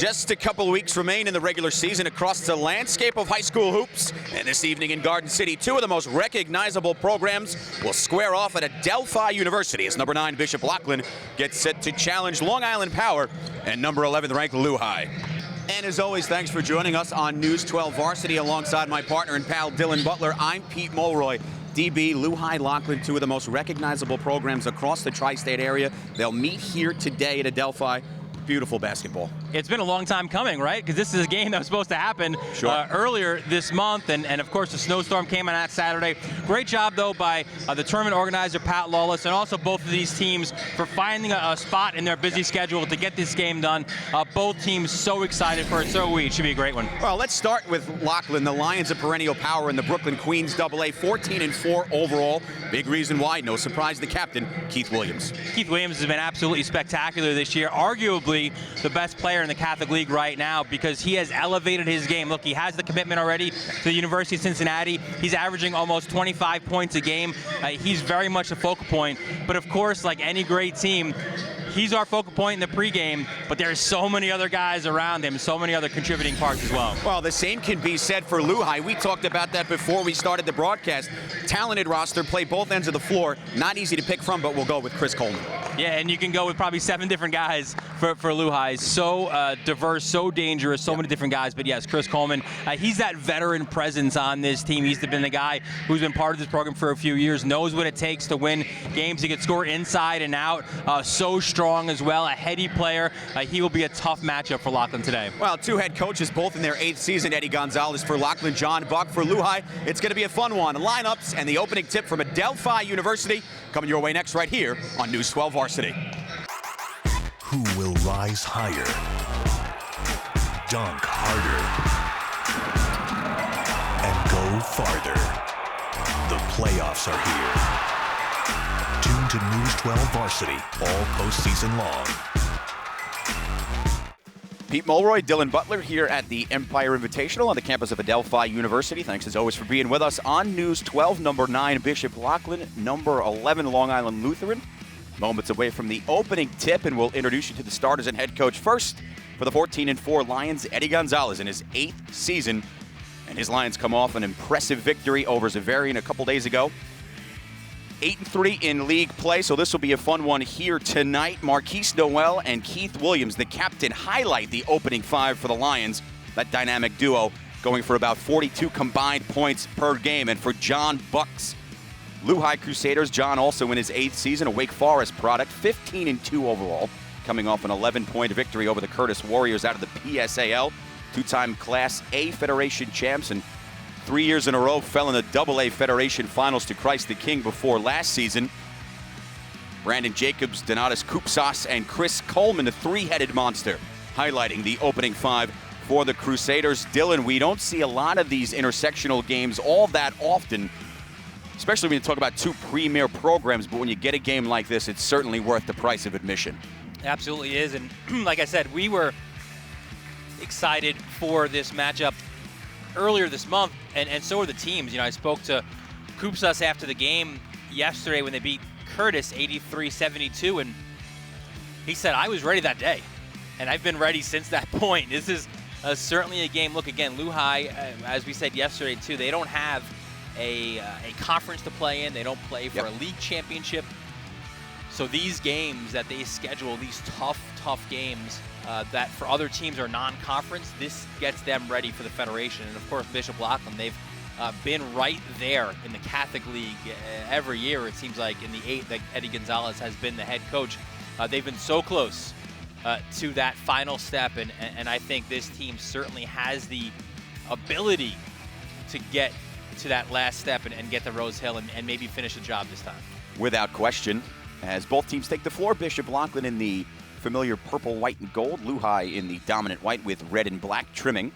Just a couple weeks remain in the regular season across the landscape of high school hoops. And this evening in Garden City, two of the most recognizable programs will square off at Adelphi University as number 9 Bishop Loughin gets set to challenge Long Island Power and number 11 ranked Lehigh. And as always, thanks for joining us on News 12 Varsity alongside my partner and pal Dylan Butler. I'm Pete Mulroy. DB, Lehigh, Loughin, two of the most recognizable programs across the tri-state area. They'll meet here today at Adelphi. Beautiful basketball. It's been a long time coming, right? Because this is a game that was supposed to happen earlier this month, and of course the snowstorm came on that Saturday. Great job, though, by the tournament organizer, Pat Lawless, and also both of these teams for finding a spot in their busy schedule to get this game done. Both teams so excited for it, so we. It should be a great one. Well, let's start with Loughin. The Lions of perennial power in the Brooklyn Queens AA, 14-4 overall. Big reason why, no surprise, the captain, Keith Williams. Keith Williams has been absolutely spectacular this year, arguably the best player in the Catholic League right now because he has elevated his game. Look, he has the commitment already to the University of Cincinnati. He's averaging almost 25 points a game. He's very much a focal point. But of course, like any great team, he's our focal point in the pregame, but there's so many other guys around him, so many other contributing parts as well. Well, the same can be said for Lehigh. We talked about that before we started the broadcast. Talented roster, play both ends of the floor. Not easy to pick from, but we'll go with Chris Coleman. Yeah, and you can go with probably 7 different guys for Lehigh. So diverse, so dangerous, so many different guys. But yes, Chris Coleman, he's that veteran presence on this team. He's been the guy who's been part of this program for a few years, knows what it takes to win games. He can score inside and out, so strong as well, a heady player. He will be a tough matchup for Loughin today. Well, 2 head coaches, both in their 8th season. Eddie Gonzalez for Loughin, John Buck for Lehigh. It's going to be a fun one. Lineups and the opening tip from Adelphi University coming your way next right here on News 12 Varsity. Who will rise higher, dunk harder, and go farther? The playoffs are here. Tune to News 12 Varsity all postseason long. Pete Mulroy, Dylan Butler here at the Empire Invitational on the campus of Adelphi University. Thanks as always for being with us on News 12, number 9 Bishop Loughin, number 11 Long Island Lutheran. Moments away from the opening tip, and we'll introduce you to the starters and head coach. First, for the 14-4 Lions, Eddie Gonzalez in his 8th season. And his Lions come off an impressive victory over Xaverian a couple days ago. 8-3 in league play, so this will be a fun one here tonight. Marquise Noel and Keith Williams, the captain, highlight the opening 5 for the Lions. That dynamic duo going for about 42 combined points per game. And for John Buck's Lehigh Crusaders, John also in his 8th season, a Wake Forest product, 15-2 overall, coming off an 11-point victory over the Curtis Warriors out of the PSAL. 2-time Class A Federation champs, and 3 years in a row fell in the AA Federation Finals to Christ the King before last season. Brandon Jacobs, Donatas Koupsas, and Chris Coleman, the 3-headed monster, highlighting the opening 5 for the Crusaders. Dylan, we don't see a lot of these intersectional games all that often, especially when you talk about 2 premier programs, but when you get a game like this, it's certainly worth the price of admission. Absolutely is, and like I said, we were excited for this matchup earlier this month, and so were the teams. You know, I spoke to Koupsas after the game yesterday when they beat Curtis 83-72, and he said, I was ready that day, and I've been ready since that point. This is certainly a game. Look, again, Lehigh, as we said yesterday too, they don't have a conference to play in. They don't play for a league championship. So these games that they schedule, these tough games that for other teams are non-conference, this gets them ready for the Federation. And of course, Bishop Loughin, they've been right there in the Catholic League every year. It seems like in the 8 that Eddie Gonzalez has been the head coach. They've been so close to that final step, and I think this team certainly has the ability to get to that last step and get the Rose Hill and maybe finish the job this time. Without question, as both teams take the floor, Bishop Loughin in the familiar purple, white, and gold, Lehigh in the dominant white with red and black trimming.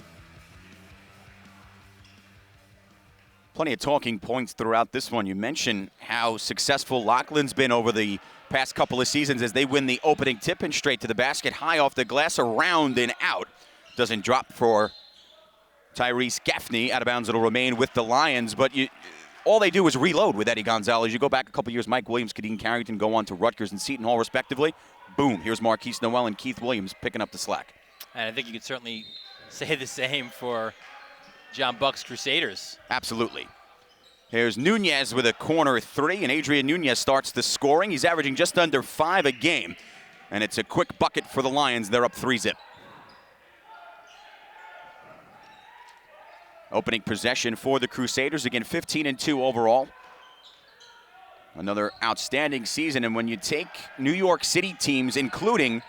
Plenty of talking points throughout this one. You mentioned how successful Loughin's been over the past couple of seasons as they win the opening tip and straight to the basket, high off the glass, around and out. Doesn't drop for Tyrese Gaffney. Out of bounds, it'll remain with the Lions, but all they do is reload with Eddie Gonzalez. You go back a couple years, Mike Williams, Kadeen Carrington go on to Rutgers and Seton Hall, respectively. Boom, here's Marquise Noel and Keith Williams picking up the slack. And I think you could certainly say the same for John Buck's Crusaders. Absolutely. Here's Nunez with a corner three, and Adrian Nunez starts the scoring. He's averaging just under 5 a game, and it's a quick bucket for the Lions. They're up 3-zip. Opening possession for the Crusaders, again 15-2 overall. Another outstanding season, and when you take New York City teams, including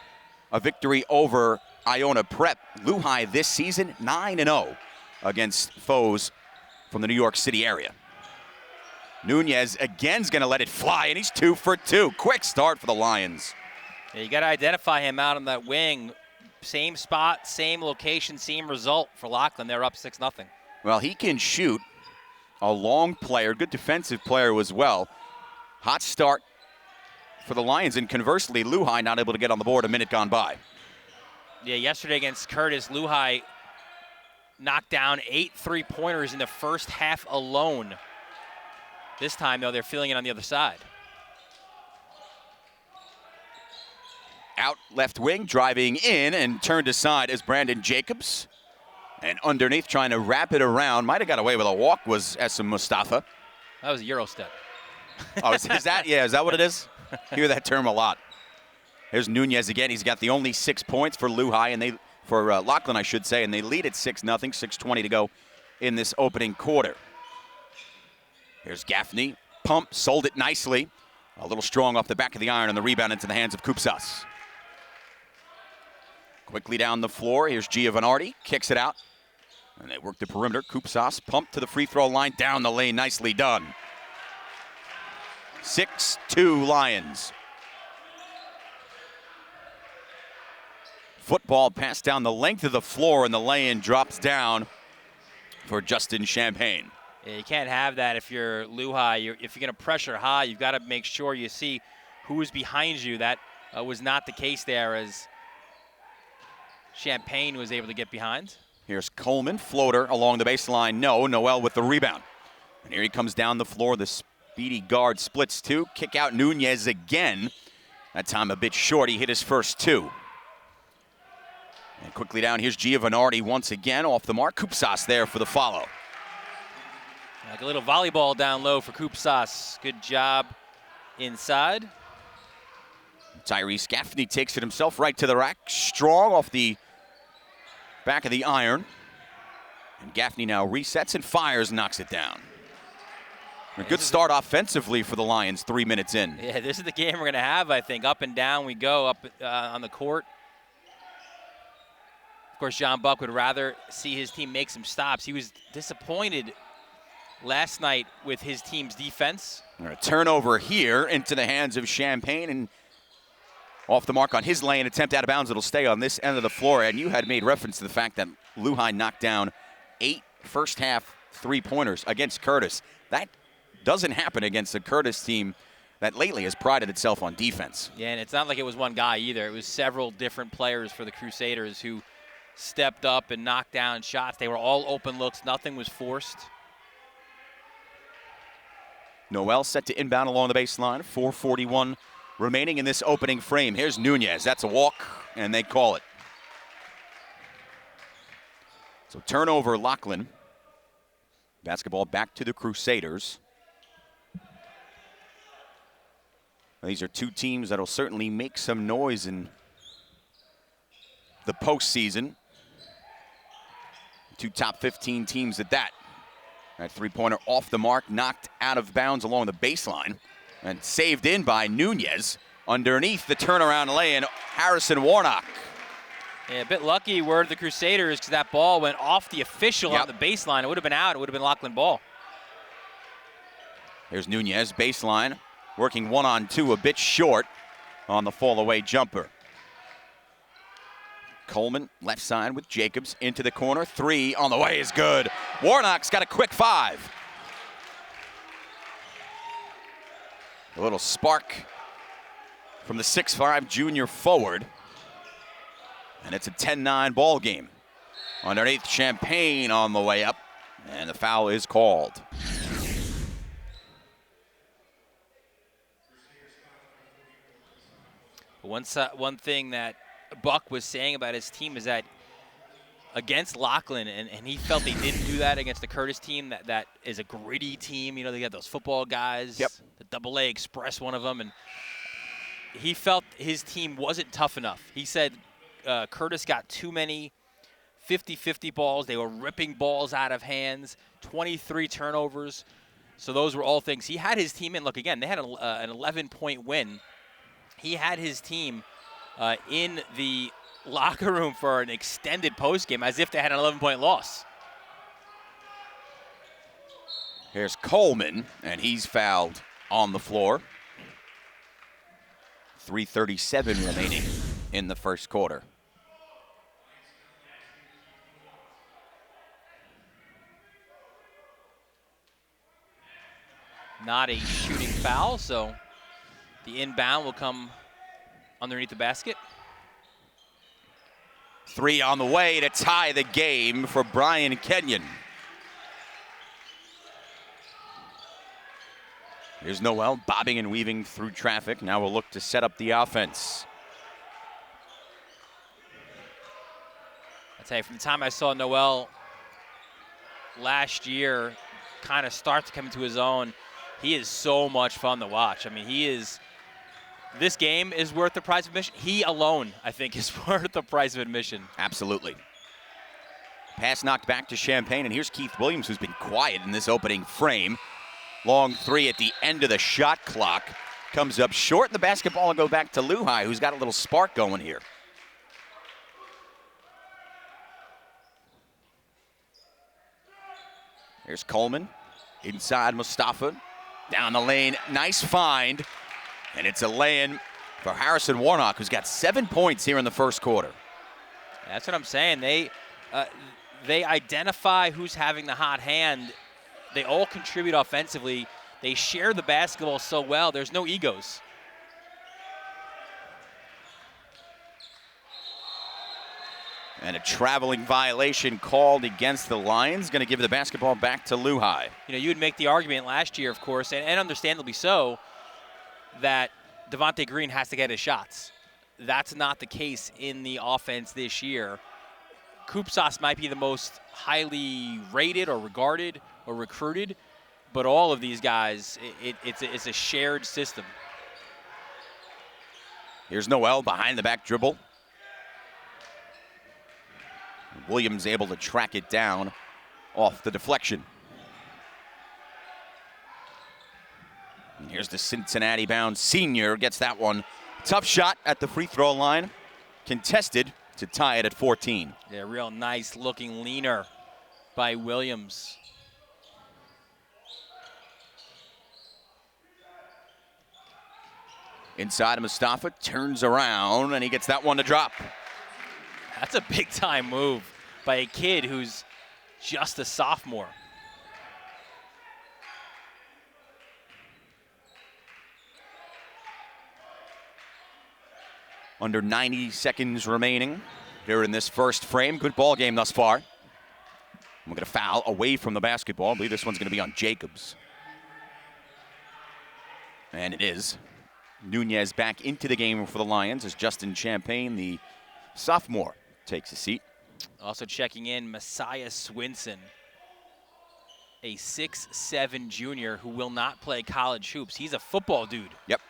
a victory over Iona Prep, Loughin this season 9-0 against foes from the New York City area. Nunez again is going to let it fly, and he's 2 for 2. Quick start for the Lions. Yeah, you got to identify him out on that wing. Same spot, same location, same result for Loughlin. They're up 6-0. Well, he can shoot. A long player, good defensive player as well. Hot start for the Lions, and conversely, Loughin not able to get on the board, a minute gone by. Yeah, yesterday against Curtis, Loughin knocked down 8 3-pointers in the first half alone. This time, though, they're feeling it on the other side. Out left wing, driving in, and turned aside is Brandon Jacobs. And underneath, trying to wrap it around. Might have got away with a walk, was Essam Mustafa. That was a Euro step. Oh, is that? Yeah, is that what it is? Hear that term a lot. Here's Nunez again. He's got the only 6 points for Loughin, and for Loughlin, I should say, and they lead at 6-0, 6:20 to go in this opening quarter. Here's Gaffney. Pump, sold it nicely. A little strong off the back of the iron, and the rebound into the hands of Kupsas. Quickly down the floor, here's Giovanardi, kicks it out. And they work the perimeter. Kupsas pumped to the free throw line, down the lane, nicely done. 6-2 Lions. Football passed down the length of the floor, and the lay-in drops down for Justin Champagne. Yeah, you can't have that if you're Loughin. If you're going to pressure high, you've got to make sure you see who is behind you. That was not the case there, as Champagne was able to get behind. Here's Coleman, floater along the baseline. No, Noel with the rebound. And here he comes down the floor. The speedy guard splits two. Kick out Nunez again. That time a bit short. He hit his first 2. And quickly down, here's Giovanardi once again off the mark. Kupsas there for the follow. Like a little volleyball down low for Kupsas. Good job inside. Tyrese Gaffney takes it himself right to the rack. Strong off the back of the iron. And Gaffney now resets and fires, knocks it down. A good start offensively for the Lions 3 minutes in. Yeah, this is the game we're going to have, I think. Up and down we go up on the court. Of course, John Buck would rather see his team make some stops. He was disappointed last night with his team's defense. A turnover here into the hands of Champagne, and off the mark on his lane, attempt out of bounds. It'll stay on this end of the floor, and you had made reference to the fact that Loughin knocked down 8 first-half 3-pointers against Curtis. That doesn't happen against a Curtis team that lately has prided itself on defense. Yeah, and it's not like it was one guy either. It was several different players for the Crusaders who stepped up and knocked down shots. They were all open looks. Nothing was forced. Noel set to inbound along the baseline. 4:41 remaining in this opening frame. Here's Nunez. That's a walk, and they call it. So turnover, Loughlin. Basketball back to the Crusaders. These are two teams that will certainly make some noise in the postseason. Two top 15 teams at that. That 3-pointer off the mark, knocked out of bounds along the baseline, and saved in by Nunez. Underneath the turnaround lay-in, Harrison Warnock. Yeah, a bit lucky were the Crusaders, because that ball went off the official on the baseline. It would have been out. It would have been Loughlin ball. Here's Nunez, baseline, working 1-on-2, a bit short on the fall-away jumper. Coleman, left side with Jacobs, into the corner. 3 on the way is good. Warnock's got a quick 5. A little spark from the 6'5" junior forward. And it's a 10-9 ball game. Underneath, Champagne on the way up, and the foul is called. One thing that Buck was saying about his team is that against Loughlin, and he felt they didn't do that against the Curtis team. That is a gritty team. You know, they got those football guys. Yep. The AA Express, one of them, and he felt his team wasn't tough enough. He said Curtis got too many 50-50 balls. They were ripping balls out of hands, 23 turnovers. So those were all things. He had his team in. Look, again, they had an 11-point win. He had his team in the locker room for an extended postgame as if they had an 11-point loss. Here's Coleman, and he's fouled on the floor. 3:37 remaining in the first quarter. Not a shooting foul, so the inbound will come underneath the basket. 3 on the way to tie the game for Brian Kenyon. Here's Noel bobbing and weaving through traffic. Now we'll look to set up the offense. I'll tell you, from the time I saw Noel last year kind of start to come into his own, he is so much fun to watch. I mean, this game is worth the price of admission. He alone, I think, is worth the price of admission. Absolutely. Pass knocked back to Champaign, and here's Keith Williams, who's been quiet in this opening frame. Long 3 at the end of the shot clock. Comes up short, and the basketball will go back to Luhai, who's got a little spark going here. Here's Coleman. Inside Mustafa. Down the lane. Nice find. And it's a lay-in for Harrison Warnock, who's got 7 points here in the first quarter. That's what I'm saying. They identify who's having the hot hand. They all contribute offensively. They share the basketball so well. There's no egos. And a traveling violation called against the Lions. Going to give the basketball back to Luhai. You know, you would make the argument last year, of course, and understandably so, that Devontae Green has to get his shots. That's not the case in the offense this year. Kupsas might be the most highly rated or regarded or recruited, but all of these guys, it's a shared system. Here's Noel behind the back dribble. Williams able to track it down off the deflection. And here's the Cincinnati-bound senior, gets that one. Tough shot at the free throw line. Contested to tie it at 14. Yeah, real nice looking leaner by Williams. Inside of Mustafa, turns around, and he gets that one to drop. That's a big time move by a kid who's just a sophomore. Under 90 seconds remaining here in this first frame. Good ball game thus far. We're going to foul away from the basketball. I believe this one's going to be on Jacobs. And it is. Nunez back into the game for the Lions as Justin Champaign, the sophomore, takes a seat. Also checking in, Messiah Swinson, a 6'7" junior who will not play college hoops. He's a football dude. Yep.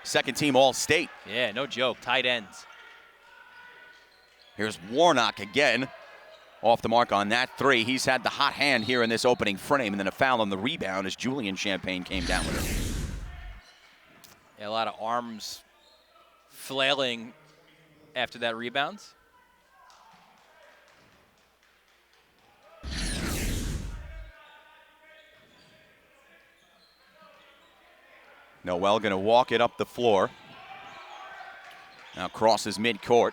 Second team All-State. Yeah, no joke. Tight ends. Here's Warnock again. Off the mark on that 3. He's had the hot hand here in this opening frame, and then a foul on the rebound as Julian Champaign came down with it. Yeah, a lot of arms flailing after that rebound. Noel going to walk it up the floor. Now crosses midcourt.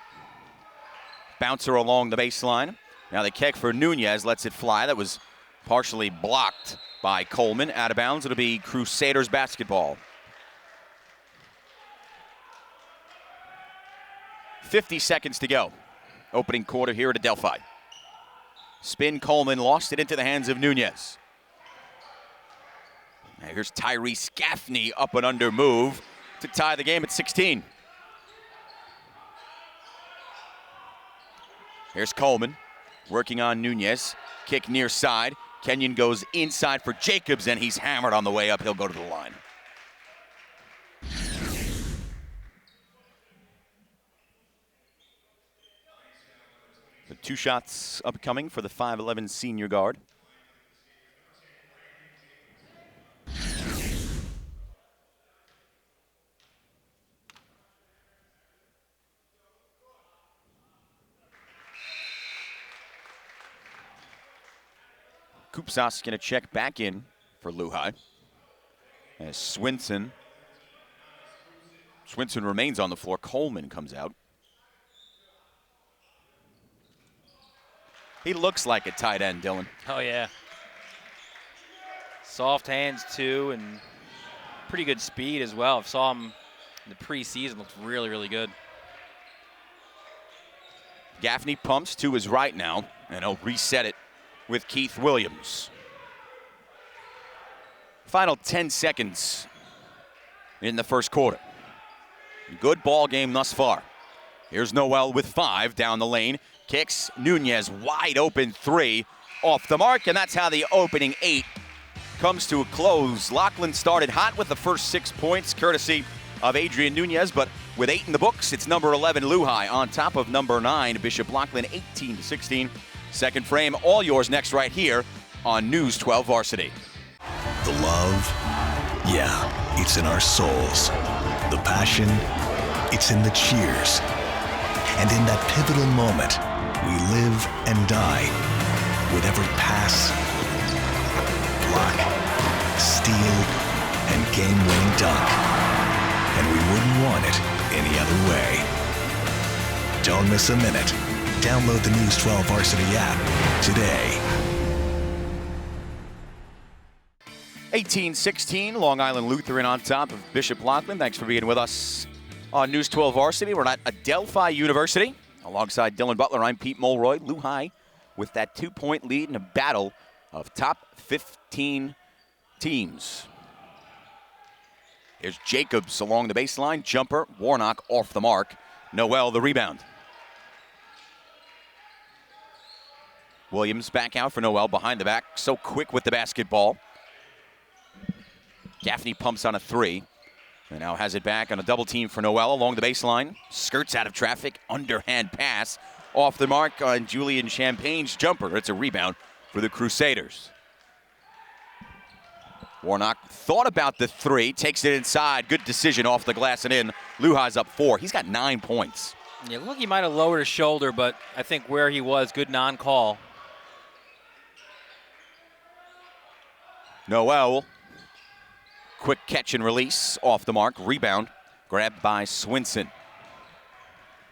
Bouncer along the baseline. Now the kick for Nunez lets it fly. That was partially blocked by Coleman. Out of bounds. It'll be Crusaders basketball. 50 seconds to go. Opening quarter here at Adelphi. Spin Coleman, lost it into the hands of Nunez. Now here's Tyrese Gaffney, up and under move to tie the game at 16. Here's Coleman. working on Nunez. Kick near side. Kenyon goes inside for Jacobs, and he's hammered on the way up. He'll go to the line. The 2 shots upcoming for the 5'11" senior guard. Kupsas going to check back in for Loughin. As Swinson remains on the floor. Coleman comes out. He looks like a tight end, Dylan. Oh, yeah. Soft hands, too, and pretty good speed as well. I saw him in the preseason. Looked really, really good. Gaffney pumps to his right now, and he'll reset it with Keith Williams. Final 10 seconds in the first quarter. Good ball game thus far. Here's Noel with 5 down the lane. Kicks Nunez wide open 3 off the mark, and that's how the opening 8 comes to a close. Loughlin started hot with the first 6 points, courtesy of Adrian Nunez, but with 8 in the books, it's number 11 Loughin on top of number 9 Bishop Loughlin, 18-16. Second frame, all yours next right here on News 12 Varsity. The love, yeah, it's in our souls. The passion, it's in the cheers. And in that pivotal moment, we live and die with every pass, block, steal, and game-winning dunk. And we wouldn't want it any other way. Don't miss a minute. Download the News 12 Varsity app today. 18-16, Long Island Lutheran on top of Bishop Loughlin. Thanks for being with us on News 12 Varsity. We're at Adelphi University. Alongside Dylan Butler, I'm Pete Mulroy. Loughin with that 2-point lead in a battle of top 15 teams. Here's Jacobs along the baseline. Jumper, Warnock off the mark. Noel the rebound. Williams back out for Noel behind the back. So quick with the basketball. Gaffney pumps on a 3. And now has it back on a double team for Noel along the baseline. Skirts out of traffic. Underhand pass off the mark on Julian Champagne's jumper. It's a rebound for the Crusaders. Warnock thought about the 3. Takes it inside. Good decision off the glass and in. Loughin's up 4. He's got 9 points. Yeah, look, he might have lowered his shoulder, but I think where he was, good non-call. Noel. Quick catch and release off the mark. Rebound grabbed by Swinson.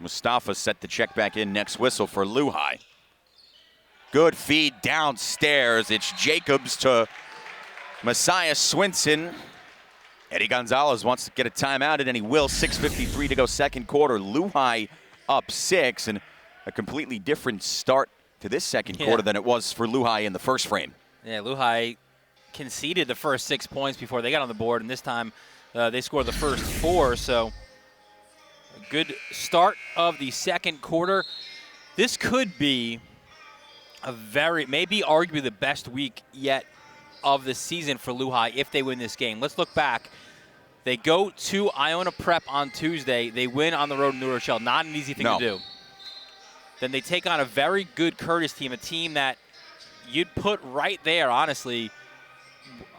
Mustafa set the check back in. Next whistle for Loughin. Good feed downstairs. It's Jacobs to Messiah Swinson. Eddie Gonzalez wants to get a timeout, and he will. 6:53 to go second quarter. Loughin up 6, and a completely different start to this second quarter than it was for Loughin in the first frame. Yeah, Loughin conceded the first 6 points before they got on the board, and this time they scored the first 4. So a good start of the second quarter. This could be maybe arguably the best week yet of the season for Loughin if they win this game. Let's look back. They go to Iona Prep on Tuesday. They win on the road in New Rochelle. Not an easy thing to do. Then they take on a very good Curtis team, a team that you'd put right there, honestly,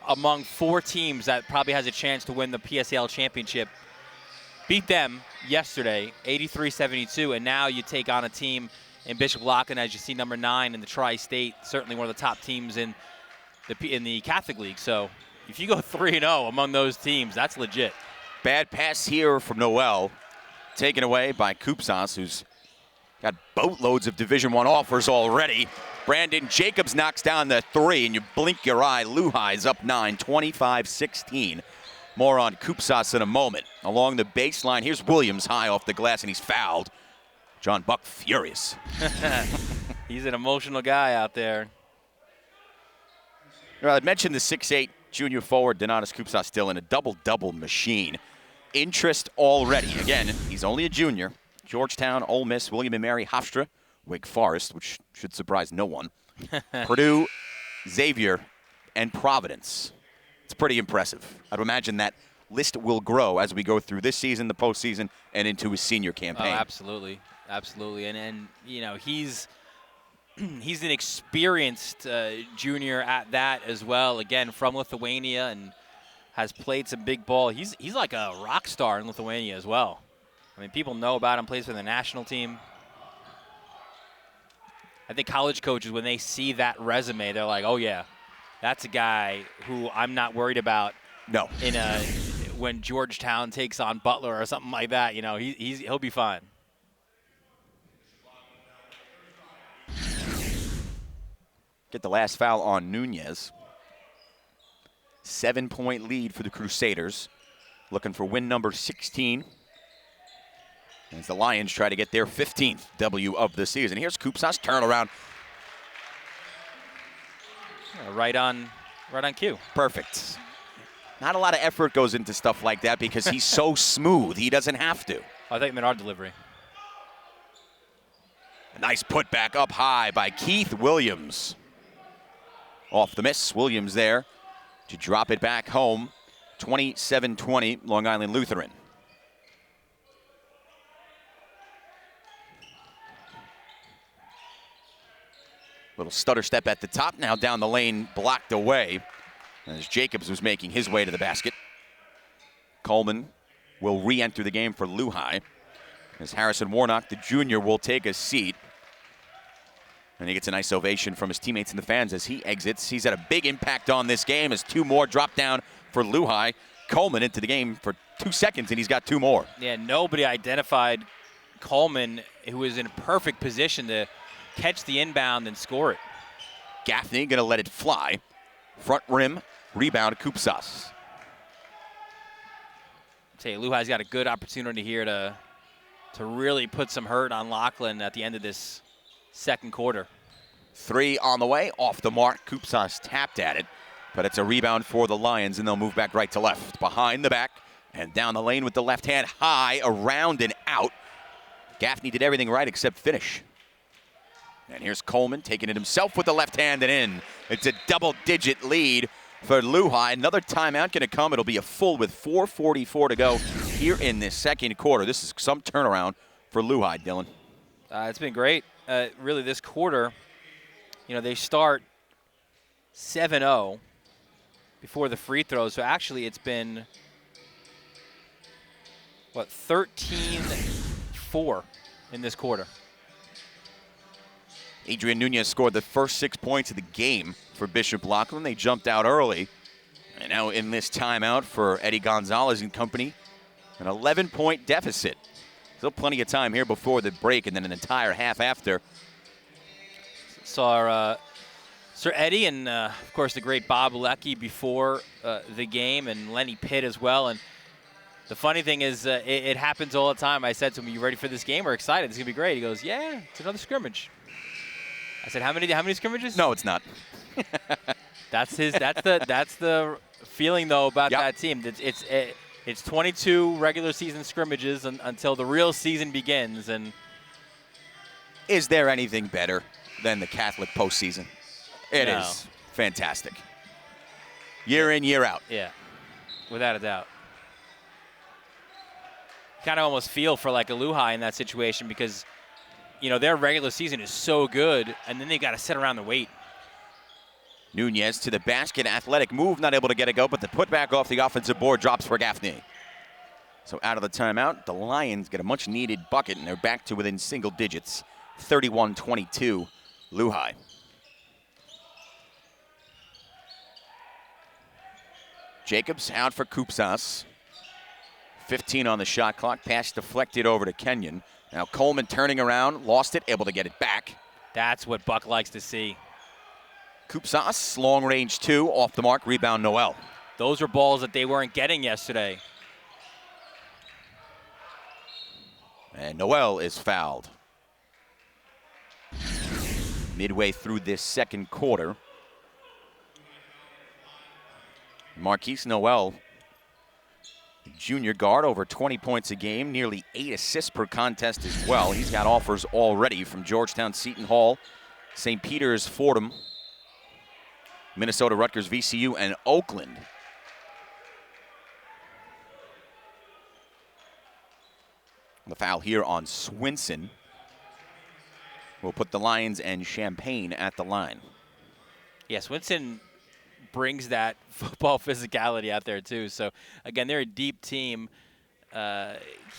among 4 teams that probably has a chance to win the PSAL championship. Beat them yesterday, 83-72, and now you take on a team in Bishop Loughin, as you see, number 9 in the Tri-State, certainly one of the top teams in the Catholic League. So if you go 3-0 among those teams, that's legit. Bad pass here from Noel, taken away by Kupsas, who's got boatloads of Division I offers already. Brandon Jacobs knocks down the 3, and you blink your eye. Loughin's up 9, 25-16. More on Kupsas in a moment. Along the baseline, here's Williams high off the glass, and he's fouled. John Buck furious. He's an emotional guy out there. I mentioned the 6'8 junior forward, Donatas Kupsas, still in a double-double machine. Interest already. Again, he's only a junior. Georgetown, Ole Miss, William & Mary, Hofstra, Wake Forest, which should surprise no one. Purdue, Xavier, and Providence. It's pretty impressive. I'd imagine that list will grow as we go through this season, the postseason, and into his senior campaign. Oh, absolutely. Absolutely. And you know, he's an experienced junior at that as well, again, from Lithuania, and has played some big ball. He's like a rock star in Lithuania as well. I mean, people know about him, plays for the national team. I think college coaches, when they see that resume, they're like, oh, yeah, that's a guy who I'm not worried about. No. When Georgetown takes on Butler or something like that, you know, he'll be fine. Get the last foul on Nunez. 7-point lead for the Crusaders. Looking for win number 16. As the Lions try to get their 15th W of the season. Here's Kupsas turnaround. Right on cue. Perfect. Not a lot of effort goes into stuff like that because he's so smooth. He doesn't have to. I think Menard delivery. A nice putback up high by Keith Williams. Off the miss. Williams there to drop it back home. 27-20, Long Island Lutheran. Little stutter step at the top, now down the lane, blocked away as Jacobs was making his way to the basket. Coleman will re-enter the game for Loughin as Harrison Warnock, the junior, will take a seat. And he gets a nice ovation from his teammates and the fans as he exits. He's had a big impact on this game as two more drop down for Loughin. Coleman into the game for 2 seconds, and he's got two more. Yeah, nobody identified Coleman, who was in perfect position to catch the inbound and score it. Gaffney going to let it fly. Front rim, rebound, Kupsas. Say, Loughin's got a good opportunity here to really put some hurt on Loughlin at the end of this second quarter. Three on the way, off the mark. Kupsas tapped at it, but it's a rebound for the Lions, and they'll move back right to left. Behind the back and down the lane with the left hand high, around and out. Gaffney did everything right except finish. And here's Coleman taking it himself with the left hand and in. It's a double-digit lead for Loughin. Another timeout going to come. It'll be a full with 4:44 to go here in this second quarter. This is some turnaround for Loughin, Dylan. It's been great. Really, this quarter, you know, they start 7-0 before the free throws. So actually, it's been, 13-4 in this quarter. Adrian Nunez scored the first 6 points of the game for Bishop Loughin. They jumped out early. And now in this timeout for Eddie Gonzalez and company, an 11-point deficit. Still plenty of time here before the break and then an entire half after. Saw Sir Eddie and, of course, the great Bob Leckie before the game, and Lenny Pitt as well. And the funny thing is it happens all the time. I said to him, "You ready for this game? We're excited. It's going to be great." He goes, "Yeah, it's another scrimmage." I said, how many scrimmages? No, it's not. That's the feeling though about that team. It's 22 regular season scrimmages until the real season begins. And is there anything better than the Catholic postseason? It is fantastic. Year in, year out. Yeah, without a doubt. Kind of almost feel for like a Loughin in that situation because, you know, their regular season is so good, and then they got to sit around and wait. Nunez to the basket, athletic move, not able to get it go, but the putback off the offensive board drops for Gaffney. So out of the timeout, the Lions get a much-needed bucket, and they're back to within single digits, 31-22, Loughin. Jacobs out for Kupsas. 15 on the shot clock, pass deflected over to Kenyon. Now Coleman turning around, lost it, able to get it back. That's what Buck likes to see. Kupsas, long range two, off the mark, rebound Noel. Those are balls that they weren't getting yesterday. And Noel is fouled. Midway through this second quarter, Marquise Noel junior guard, over 20 points a game, nearly 8 assists per contest as well. He's got offers already from Georgetown, Seton Hall, St. Peter's, Fordham, Minnesota, Rutgers, VCU, and Oakland. The foul here on Swinson will put the Lions and Champaign at the line. Yeah, Swinson brings that football physicality out there too. So again, they're a deep team.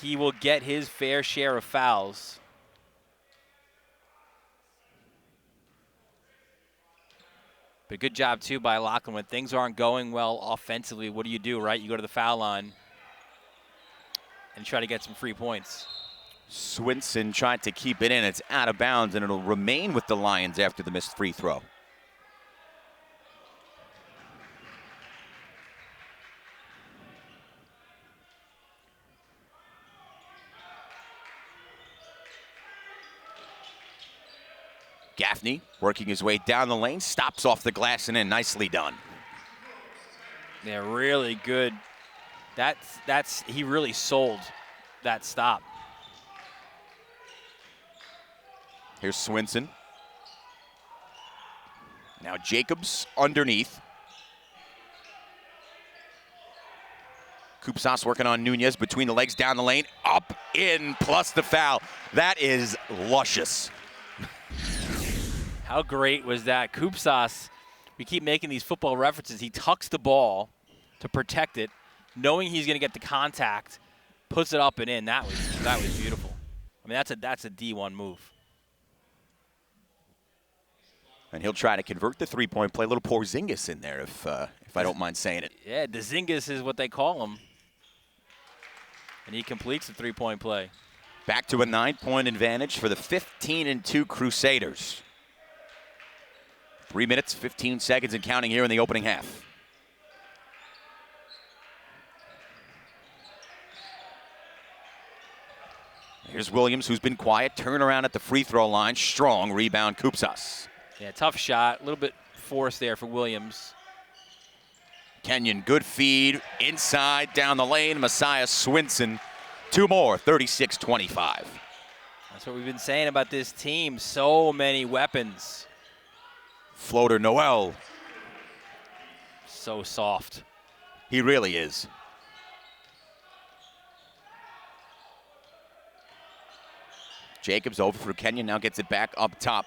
He will get his fair share of fouls. But good job too by Loughlin. When things aren't going well offensively, what do, right? You go to the foul line and try to get some free points. Swinson tried to keep it in. It's out of bounds, and it'll remain with the Lions after the missed free throw. Gaffney working his way down the lane, stops off the glass and in. Nicely done. Yeah, really good. He really sold that stop. Here's Swinson. Now Jacobs underneath. Kupsas working on Nunez between the legs, down the lane, up, in, plus the foul. That is luscious. How great was that? Kupsas, we keep making these football references. He tucks the ball to protect it, knowing he's going to get the contact, puts it up and in. That was beautiful. I mean, that's a D1 move. And he'll try to convert the three-point play. A little Porzingis in there, if I don't mind saying it. Yeah, the Zingas is what they call him. And he completes the three-point play. Back to a 9-point advantage for the 15-2 Crusaders. 3 minutes, 15 seconds and counting here in the opening half. Here's Williams, who's been quiet. Turnaround at the free throw line. Strong rebound, Kupsas. Yeah, tough shot. A little bit forced there for Williams. Kenyon, good feed. Inside, down the lane. Messiah Swinson. Two more, 36-25. That's what we've been saying about this team. So many weapons. Floater Noel. So soft. He really is. Jacobs over for Kenyon, now gets it back up top.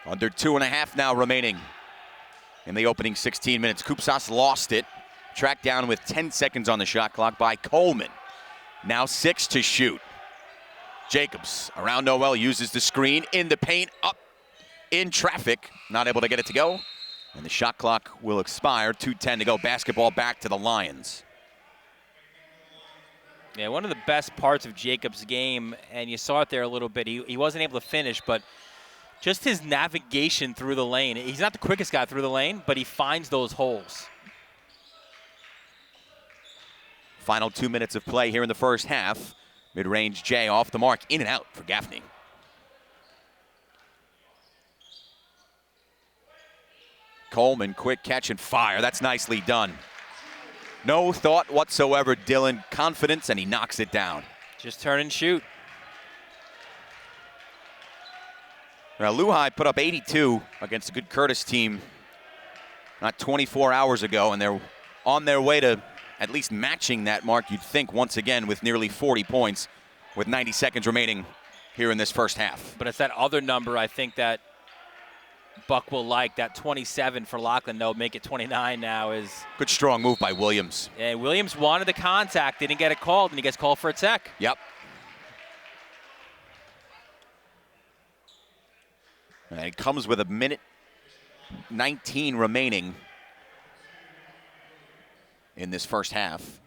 Under 2.5 now remaining in the opening 16 minutes. Kupsas lost it. Tracked down with 10 seconds on the shot clock by Coleman. Now 6 to shoot. Jacobs around Noel, uses the screen in the paint, up in traffic. Not able to get it to go. And the shot clock will expire. 2:10 to go. Basketball back to the Lions. Yeah, one of the best parts of Jacobs' game, and you saw it there a little bit, he wasn't able to finish, but just his navigation through the lane. He's not the quickest guy through the lane, but he finds those holes. Final 2 minutes of play here in the first half. Mid-range J off the mark, in and out for Gaffney. Coleman, quick catch and fire. That's nicely done. No thought whatsoever, Dylan. Confidence, and he knocks it down. Just turn and shoot. Now, Loughin put up 82 against a good Curtis team not 24 hours ago, and they're on their way to at least matching that mark, you'd think, once again, with nearly 40 points with 90 seconds remaining here in this first half. But it's that other number I think that Buck will like, that 27 for Loughlin. They'll make it 29 now. Is good strong move by Williams. And Williams wanted the contact, didn't get it called, and he gets called for a tech. Yep. And it comes with a minute 19 remaining in this first half.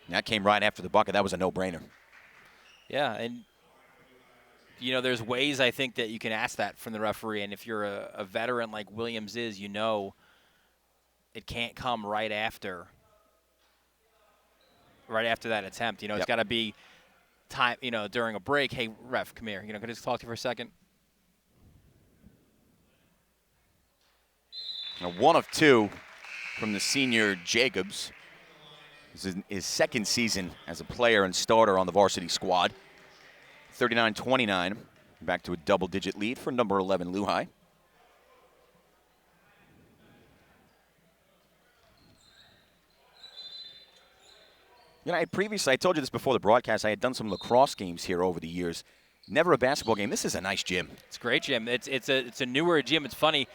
And that came right after the bucket. That was a no-brainer. Yeah, and you know, there's ways I think that you can ask that from the referee, and if you're a veteran like Williams is, you know it can't come right after that attempt. You know, it's got to be time, during a break, hey, ref, come here. Can I just talk to you for a second? Now, 1 of 2 from the senior Jacobs. This is his second season as a player and starter on the varsity squad. 39-29, back to a double-digit lead for number 11 Loughin. I told you this before the broadcast, I had done some lacrosse games here over the years. Never a basketball game. This is a nice gym. It's a great gym. It's a newer gym. It's funny.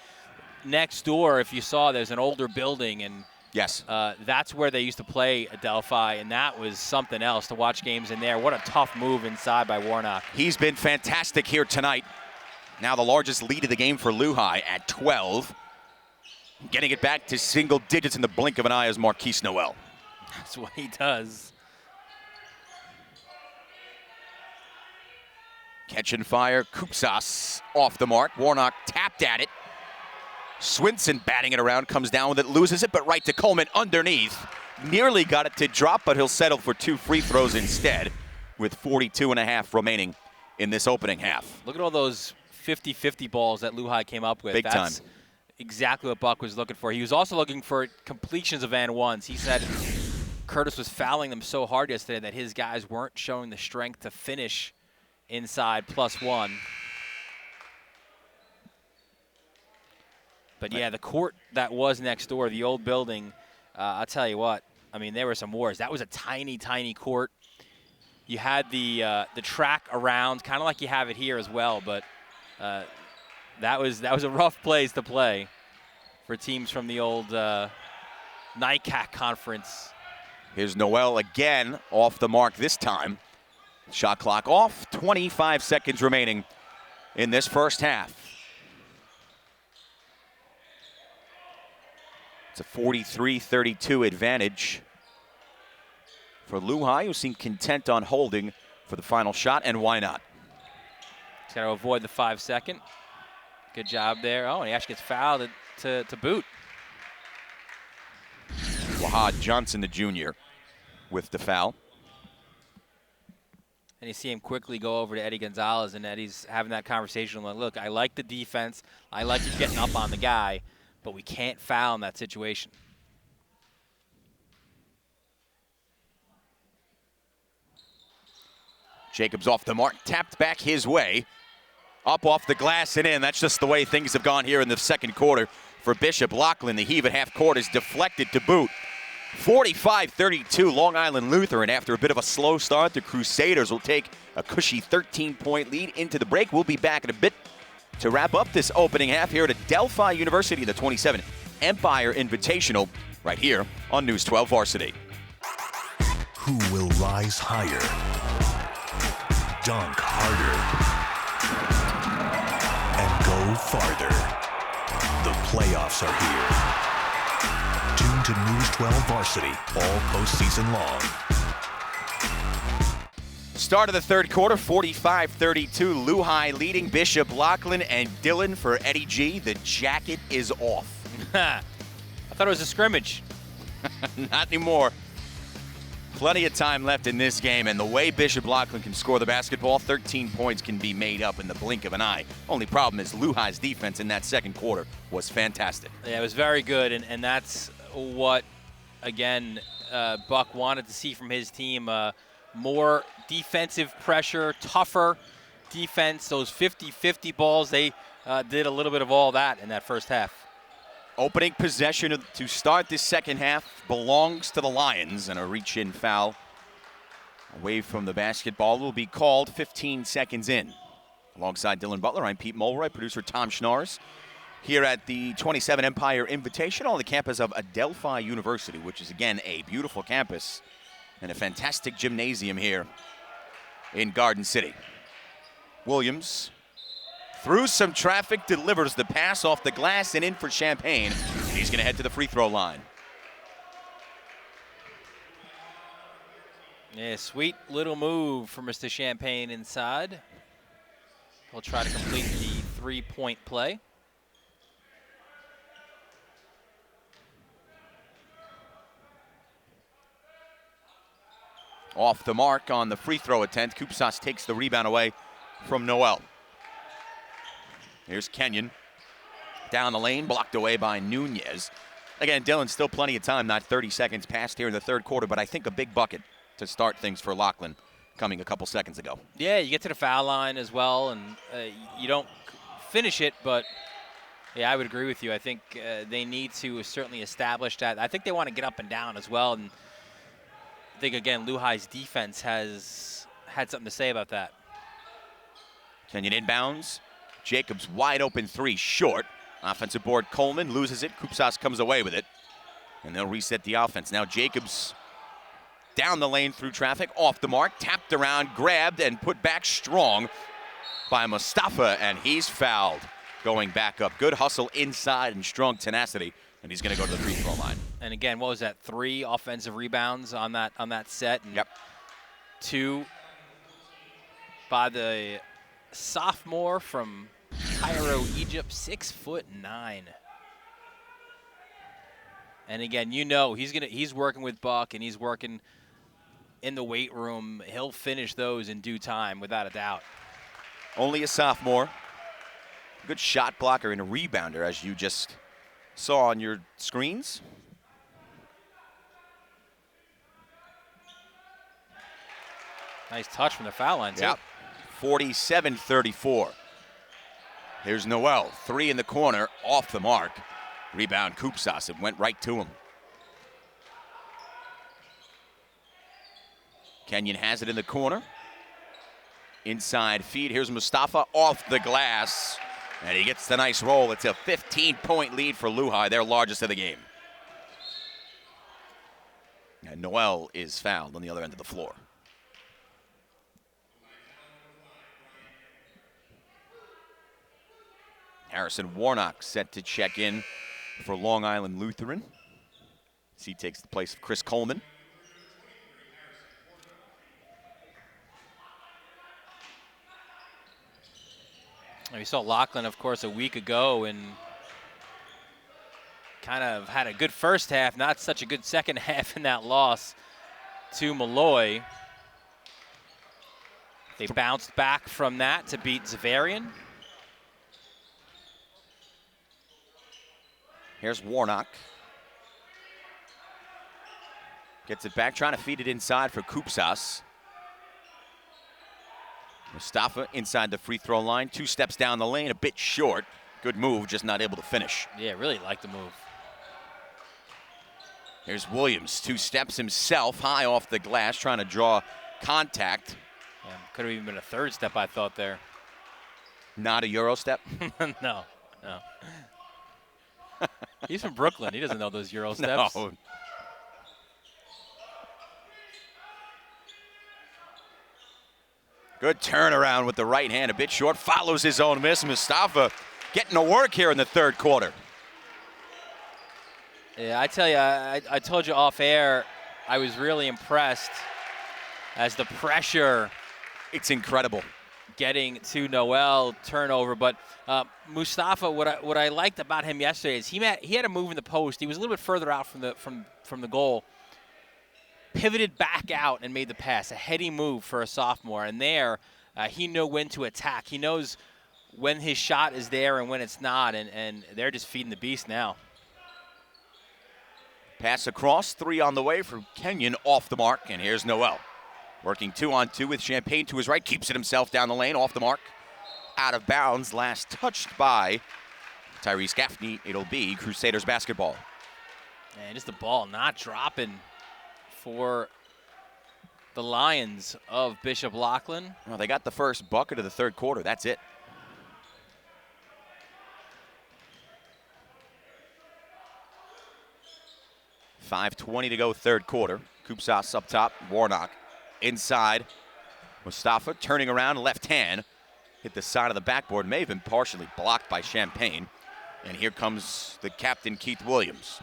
Next door, if you saw, there's an older building, and yes, that's where they used to play Adelphi, and that was something else to watch games in there. What a tough move inside by Warnock. He's been fantastic here tonight. Now the largest lead of the game for Loughin at 12. Getting it back to single digits in the blink of an eye is Marquise Noel. That's what he does. Catch and fire, Kupsas off the mark. Warnock tapped at it. Swinson batting it around, comes down with it, loses it, but right to Coleman underneath. Nearly got it to drop, but he'll settle for 2 free throws instead with 42.5 remaining in this opening half. Look at all those 50-50 balls that Loughin came up with. Big time. That's exactly what Buck was looking for. He was also looking for completions of and ones. He said Curtis was fouling them so hard yesterday that his guys weren't showing the strength to finish inside +1. But yeah, the court that was next door, the old building, I'll tell you what, I mean, there were some wars. That was a tiny, tiny court. You had the track around, kind of like you have it here as well, but that was a rough place to play for teams from the old NICAC conference. Here's Noel again, off the mark this time. Shot clock off, 25 seconds remaining in this first half. It's a 43-32 advantage for Loughin, who seemed content on holding for the final shot, and why not? He's got to avoid the 5-second. Good job there. Oh, and he actually gets fouled to boot. Wahad Johnson, the junior, with the foul. And you see him quickly go over to Eddie Gonzalez, and Eddie's having that conversation like, look, I like the defense. I like you getting up on the guy, but we can't foul in that situation. Jacobs off the mark, tapped back his way. Up off the glass and in. That's just the way things have gone here in the second quarter for Bishop Loughin. The heave at half court is deflected to boot. 45-32 Long Island Lutheran. After a bit of a slow start, the Crusaders will take a cushy 13-point lead into the break. We'll be back in a bit to wrap up this opening half here at Adelphi University, the 27 Empire Invitational, right here on News 12 Varsity. Who will rise higher, dunk harder, and go farther? The playoffs are here. Tune to News 12 Varsity all postseason long. Start of the third quarter, 45-32. Loughin leading Bishop Loughin and Dillon for Eddie G. The jacket is off. I thought it was a scrimmage. Not anymore. Plenty of time left in this game, and the way Bishop Loughin can score the basketball, 13 points can be made up in the blink of an eye. Only problem is Loughin's defense in that second quarter was fantastic. Yeah, it was very good, and that's what, again, Buck wanted to see from his team. More defensive pressure, tougher defense. Those 50-50 balls, they did a little bit of all that in that first half. Opening possession to start this second half belongs to the Lions, and a reach-in foul away from the basketball will be called 15 seconds in. Alongside Dylan Butler, I'm Pete Mulroy, producer Tom Schnars, here at the 27 Empire Invitational on the campus of Adelphi University, which is, again, a beautiful campus and a fantastic gymnasium here in Garden City. Williams, through some traffic, delivers the pass off the glass and in for Champagne. He's going to head to the free throw line. Yeah, sweet little move for Mr. Champagne inside. He'll try to complete the three-point play. Off the mark on the free throw attempt. Kupsas takes the rebound away from Noel. Here's Kenyon. Down the lane, blocked away by Nunez. Again, Dylan, still plenty of time, not 30 seconds past here in the third quarter, but I think a big bucket to start things for Loughlin coming a couple seconds ago. Yeah, you get to the foul line as well, and you don't finish it, but yeah, I would agree with you. I think they need to certainly establish that. I think they want to get up and down as well, and I think, again, Loughin's defense has had something to say about that. Kenyon inbounds. Jacobs wide open three, short. Offensive board, Coleman loses it. Kupsas comes away with it, and they'll reset the offense. Now Jacobs down the lane through traffic, off the mark, tapped around, grabbed, and put back strong by Mustafa, and he's fouled. Going back up. Good hustle inside and strong tenacity, and he's going to go to the free throw line. And again, what was that? 3 offensive rebounds on that set, and yep. 2 by the sophomore from Cairo, Egypt, 6'9". And again, you know he's working with Buck, and he's working in the weight room. He'll finish those in due time, without a doubt. Only a sophomore. Good shot blocker and a rebounder, as you just saw on your screens. Nice touch from the foul line, too. Yep. 47-34. Here's Noel, 3 in the corner, off the mark. Rebound, Kupsas. It went right to him. Kenyon has it in the corner. Inside feed. Here's Mustafa off the glass. And he gets the nice roll. It's a 15-point lead for Loughin, their largest of the game. And Noel is fouled on the other end of the floor. Harrison Warnock set to check in for Long Island Lutheran as he takes the place of Chris Coleman. We saw Loughlin, of course, a week ago, and kind of had a good first half, not such a good second half in that loss to Malloy. They bounced back from that to beat Zavarian. Here's Warnock. Gets it back, trying to feed it inside for Kupsas. Mustafa inside the free throw line, 2 steps down the lane, a bit short. Good move, just not able to finish. Yeah, really like the move. Here's Williams, 2 steps himself, high off the glass, trying to draw contact. Yeah, could have even been a 3rd step, I thought there. Not a Euro step? No. He's from Brooklyn. He doesn't know those Euro steps. No. Good turnaround with the right hand, a bit short, follows his own miss. Mustafa getting to work here in the third quarter. Yeah, I tell you, I told you off air, I was really impressed as the pressure. It's incredible. Getting to Noel, turnover, but Mustafa, what I liked about him yesterday is he had a move in the post. He was a little bit further out from the goal, pivoted back out and made the pass. A heady move for a sophomore, and there he knew when to attack. He knows when his shot is there and when it's not, and they're just feeding the beast now. Pass across, 3 on the way for Kenyon, off the mark, and here's Noel. Working 2-on-2 with Champagne to his right, keeps it himself down the lane, off the mark. Out of bounds, last touched by Tyrese Gaffney. It'll be Crusaders basketball. And just the ball not dropping for the Lions of Bishop Loughlin. Well, they got the first bucket of the third quarter. That's it. .5:20 to go, third quarter. Kupsas up top, Warnock inside. Mustafa turning around, left hand. Hit the side of the backboard, may have been partially blocked by Champagne. And here comes the captain, Keith Williams.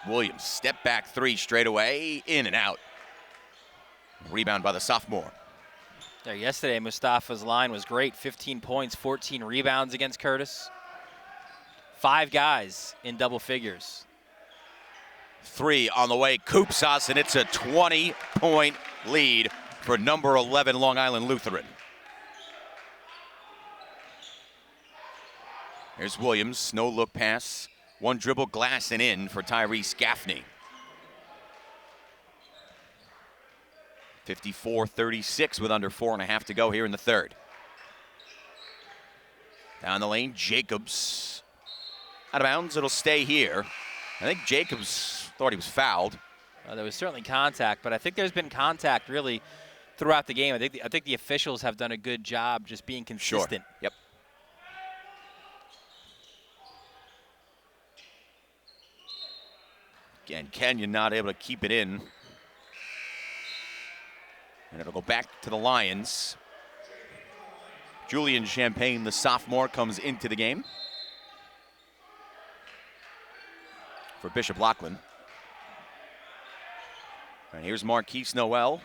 Williams, step back 3 straight away, in and out. Rebound by the sophomore. There, yesterday, Mustafa's line was great. 15 points, 14 rebounds against Curtis. 5 guys in double figures. Three on the way, Koopsas, and it's a 20-point lead for number 11 Long Island Lutheran. Here's Williams, no look pass. One dribble, glass and in for Tyrese Gaffney. 54-36 with under 4.5 to go here in the third. Down the lane, Jacobs. Out of bounds, it'll stay here. I think Jacobs thought he was fouled. There was certainly contact, but I think there's been contact really throughout the game. I think the officials have done a good job just being consistent. Sure. Yep. Again, Kenyon not able to keep it in. And it'll go back to the Lions. Julian Champagne, the sophomore, comes into the game for Bishop Loughin. And here's Marquise Noel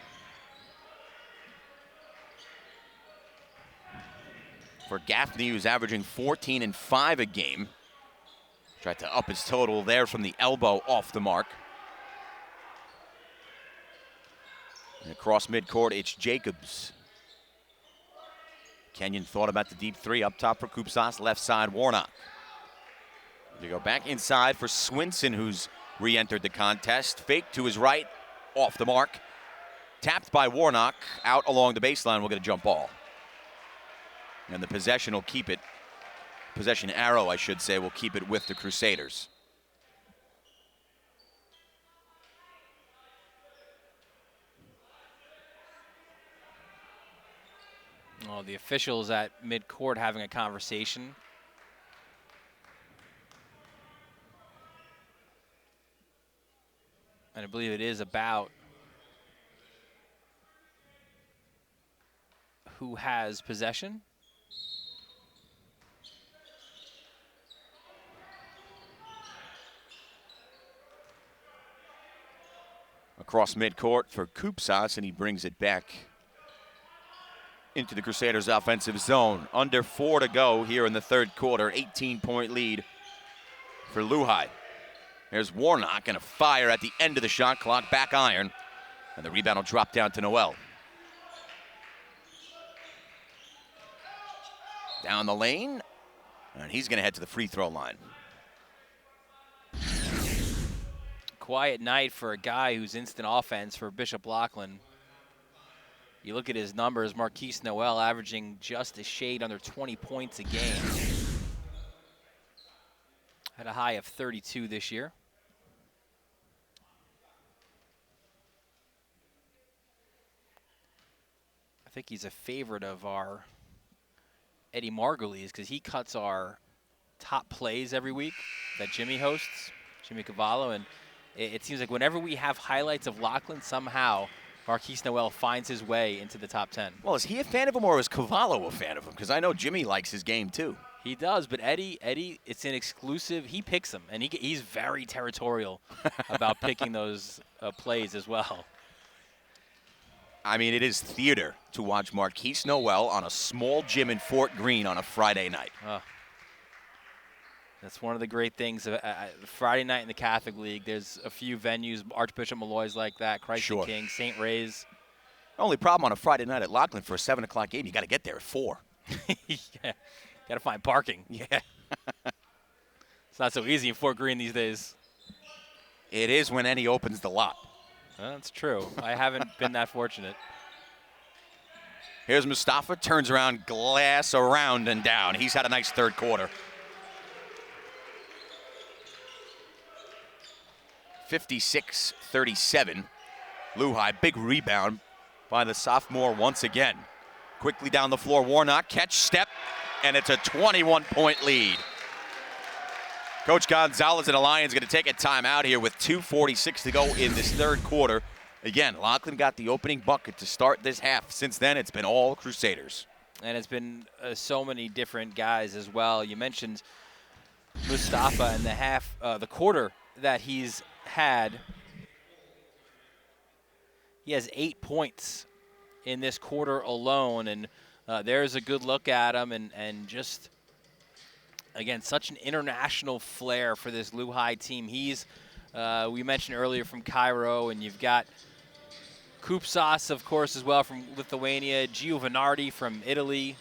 for Gaffney, who's averaging 14 and 5 a game. Tried to up his total there from the elbow off the mark. And across midcourt, it's Jacobs. Kenyon thought about the deep three up top for Koopsas, left side Warnock. They go back inside for Swinson, who's re-entered the contest. Fake to his right, off the mark. Tapped by Warnock, out along the baseline, we'll get a jump ball. And the possession will keep it. Possession arrow, I should say, will keep it with the Crusaders. Oh, the officials at midcourt having a conversation. And I believe it is about who has possession. Across midcourt for Koopsas, and he brings it back into the Crusaders' offensive zone. Under 4 to go here in the third quarter. 18-point lead for Loughin. There's Warnock, and a fire at the end of the shot clock, back iron. And the rebound will drop down to Noel. Down the lane, and he's going to head to the free throw line. Quiet night for a guy who's instant offense for Bishop Loughin. You look at his numbers, Marquise Noel averaging just a shade under 20 points a game. Had a high of 32 this year. I think he's a favorite of our Eddie Margulies because he cuts our top plays every week that Jimmy hosts, Jimmy Cavallo, and it seems like whenever we have highlights of Loughin, somehow Marquise Noel finds his way into the top 10. Well, is he a fan of him, or is Cavallo a fan of him? Because I know Jimmy likes his game too. He does, but Eddie, it's an exclusive. He picks them, and he's very territorial about picking those plays as well. I mean, it is theater to watch Marquise Noel on a small gym in Fort Greene on a Friday night. That's one of the great things. Friday night in the Catholic League, there's a few venues, Archbishop Malloy's like that, Christ the King, St. Ray's. Only problem on a Friday night at Loughin for a 7 o'clock game, you got to get there at 4. Yeah, got to find parking. Yeah. It's not so easy in Fort Greene these days. It is when Eddie opens the lot. That's true. I haven't been that fortunate. Here's Mustafa, turns around, glass around and down. He's had a nice third quarter. 56-37. Loughin, big rebound by the sophomore once again. Quickly down the floor, Warnock, catch, step, and it's a 21-point lead. Coach Gonzalez and the Lions going to take a timeout here with 2:46 to go in this third quarter. Again, Loughin got the opening bucket to start this half. Since then, it's been all Crusaders. And it's been so many different guys as well. You mentioned Mustafa and the quarter that he's had. He has 8 points in this quarter alone, and there's a good look at him, and just, again, such an international flair for this Loughin team. He's we mentioned earlier from Cairo, and you've got Kupsas, of course, as well from Lithuania, Giovanardi from Italy,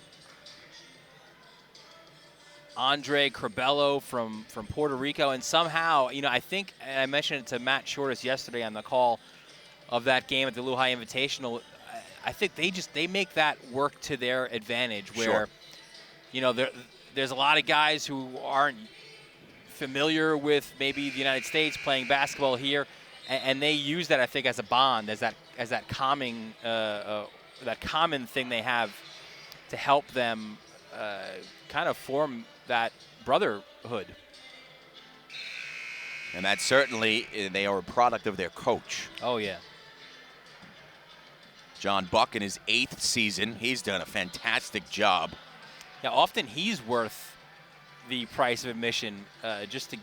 Andre Crabello from Puerto Rico, and somehow, I think, and I mentioned it to Matt Shortis yesterday on the call of that game at the Loughin Invitational, I think they make that work to their advantage, where, Sure. There's a lot of guys who aren't familiar with maybe the United States playing basketball here, and they use that, I think, as a bond, as that calming, that common thing they have to help them kind of form that brotherhood. And that certainly, they are a product of their coach. Oh, yeah. John Buck in his 8th season. He's done a fantastic job. Yeah, often he's worth the price of admission just to,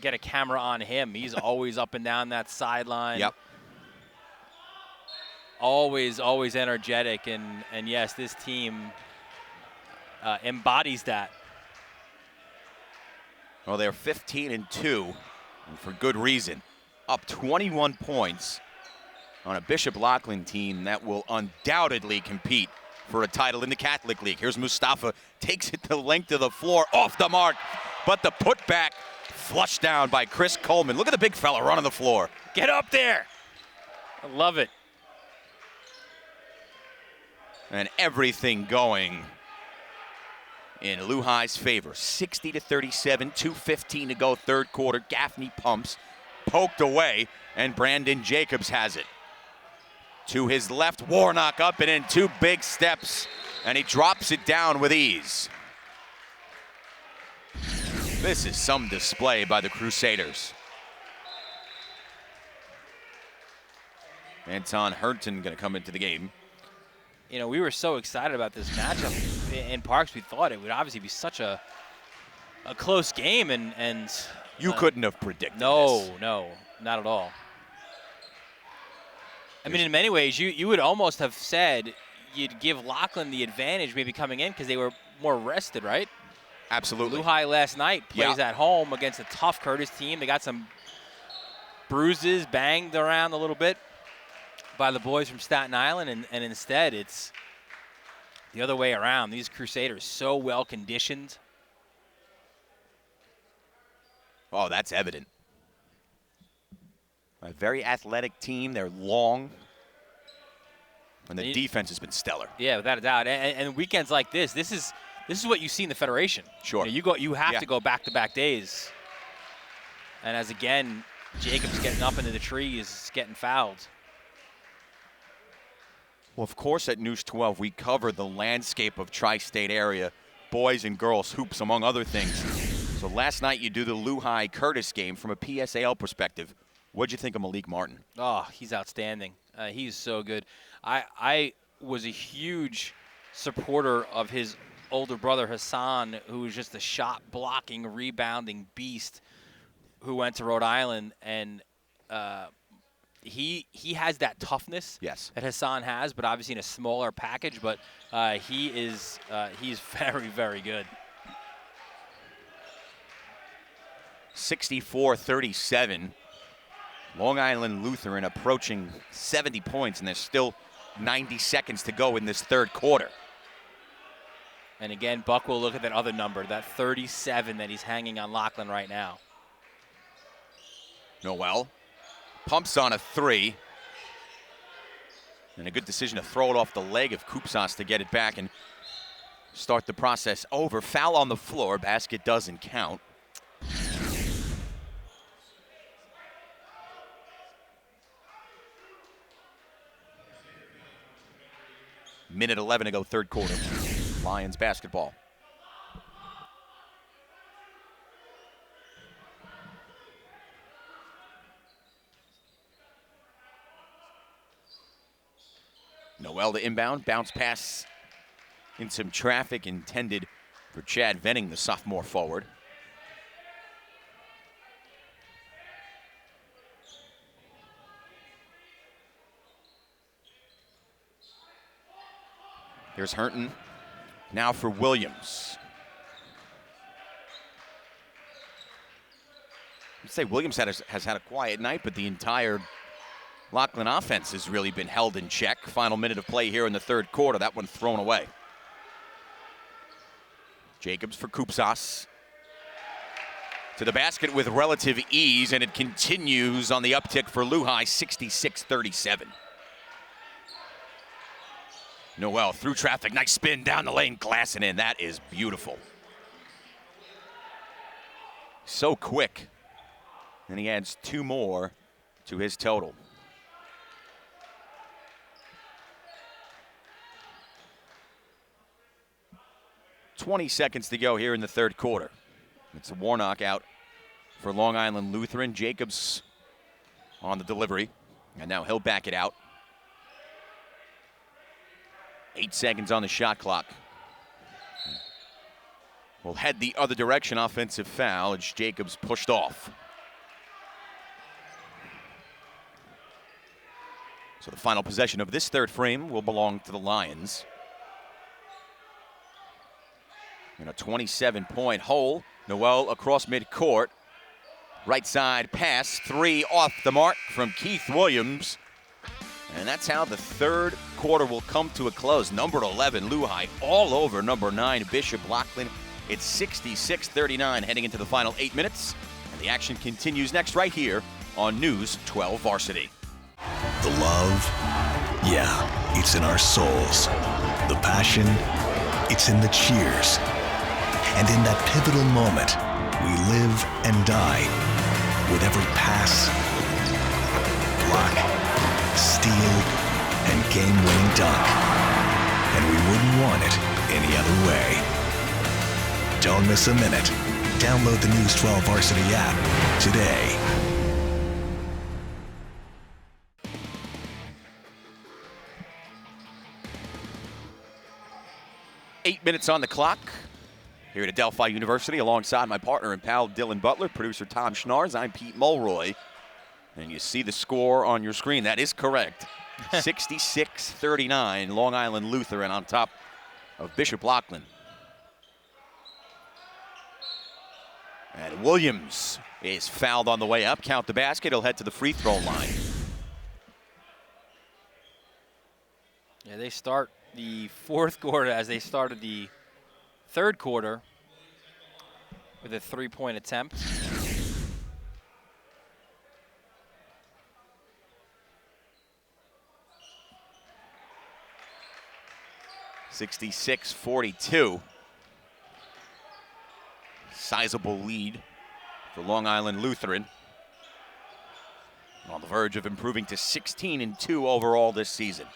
get a camera on him. He's always up and down that sideline. Yep. Always energetic. And yes, this team embodies that. Well, they're 15-2, and for good reason. Up 21 points on a Bishop Loughin team that will undoubtedly compete for a title in the Catholic League. Here's Mustafa, takes it the length of the floor, off the mark, but the putback flushed down by Chris Coleman. Look at the big fella running the floor. Get up there. I love it. And everything going in Loughin's favor. 60-37, 2:15 to go, third quarter. Gaffney pumps, poked away, and Brandon Jacobs has it. To his left, Warnock up and in 2 big steps, and he drops it down with ease. This is some display by the Crusaders. Anton Herton going to come into the game. We were so excited about this matchup in Parks. We thought it would obviously be such a close game, and you couldn't have predicted this. No, not at all. I mean, in many ways, you would almost have said you'd give Loughin the advantage maybe coming in because they were more rested, right? Absolutely. Loughin last night plays at home against a tough Curtis team. They got some bruises, banged around a little bit by the boys from Staten Island, and instead it's the other way around. These Crusaders so well conditioned. Oh, that's evident. A very athletic team. They're long. And the defense has been stellar. Yeah, without a doubt. And weekends like this is what you see in the Federation. Sure. You have to go back-to-back days. And as again, Jacobs getting up into the trees, getting fouled. Well, of course, at News 12, we cover the landscape of tri-state area, boys and girls hoops, among other things. So last night you do the Loughin Curtis game from a PSAL perspective. What'd you think of Malik Martin? Oh, he's outstanding. He's so good. I was a huge supporter of his older brother Hassan, who was just a shot-blocking, rebounding beast who went to Rhode Island, and he has that toughness that Hassan has, but obviously in a smaller package. But he's very, very good. 64-37. Long Island Lutheran approaching 70 points, and there's still 90 seconds to go in this third quarter. And again, Buck will look at that other number, that 37 that he's hanging on Loughin right now. Noel pumps on a 3. And a good decision to throw it off the leg of Kupsas to get it back and start the process over. Foul on the floor. Basket doesn't count. Minute 11 to go, third quarter. Lions basketball. Noel to inbound, bounce pass in some traffic intended for Chad Venning, the sophomore forward. Here's Herton, now for Williams. I'd say Williams has had a quiet night, but the entire Loughlin offense has really been held in check. Final minute of play here in the third quarter. That one thrown away. Jacobs for Kupsas. To the basket with relative ease, and it continues on the uptick for Loughin, 66-37. Noel through traffic, nice spin down the lane, glassing in. That is beautiful. So quick. And he adds 2 more to his total. "20 seconds to go here in the third quarter. It's a Warnock out for Long Island Lutheran. Jacobs on the delivery, and now he'll back it out. 8 seconds on the shot clock. Will head the other direction, offensive foul, as Jacobs pushed off. So the final possession of this third frame will belong to the Lions. In a 27-point hole, Noel across midcourt. Right side pass, 3 off the mark from Keith Williams. And that's how the third quarter will come to a close. Number 11, Loughin, all over number 9, Bishop Loughlin. It's 66-39 heading into the final 8 minutes. And the action continues next right here on News 12 Varsity. The love, yeah, it's in our souls. The passion, it's in the cheers. And in that pivotal moment, we live and die with every pass, block, steal, and game-winning dunk. And we wouldn't want it any other way. Don't miss a minute. Download the News 12 Varsity app today. Eight minutes on the clock here at Adelphi University, alongside my partner and pal Dylan Butler, producer Tom Schnars. I'm Pete Mulroy, and you see the score on your screen. That is correct. 66-39, Long Island Lutheran on top of Bishop Loughlin. And Williams is fouled on the way up. Count the basket. He'll head to the free throw line. Yeah, they start the fourth quarter as they started the third quarter with a 3-point attempt. (66-42). Sizable lead for Long Island Lutheran. On the verge of improving to 16-2 overall this season.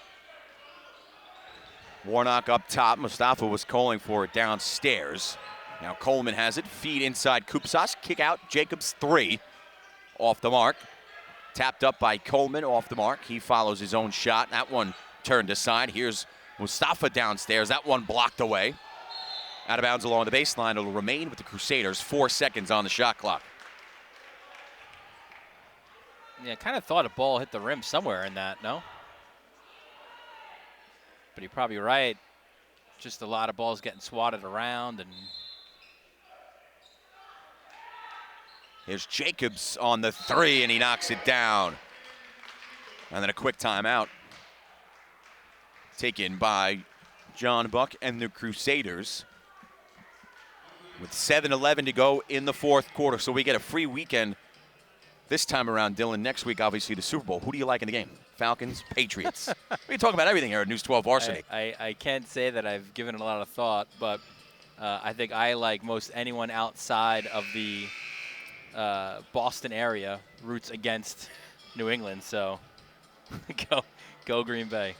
Warnock up top. Mustafa was calling for it downstairs. Now Coleman has it. Feed inside Kupsas. Kick out. Jacobs 3. Off the mark. Tapped up by Coleman. Off the mark. He follows his own shot. That one turned aside. Here's Mustafa downstairs. That one blocked away. Out of bounds along the baseline. It'll remain with the Crusaders. 4 seconds on the shot clock. Yeah, I kind of thought a ball hit the rim somewhere in that, no? But you're probably right. Just a lot of balls getting swatted around. And here's Jacobs on the 3, and he knocks it down. And then a quick timeout taken by John Buck and the Crusaders. With 7:11 to go in the fourth quarter. So we get a free weekend this time around, Dylan. Next week, obviously, the Super Bowl. Who do you like in the game? Falcons, Patriots. We talk about everything here at News 12 Varsity. I can't say that I've given it a lot of thought, but I think I, like most anyone outside of the Boston area, roots against New England. So go Green Bay.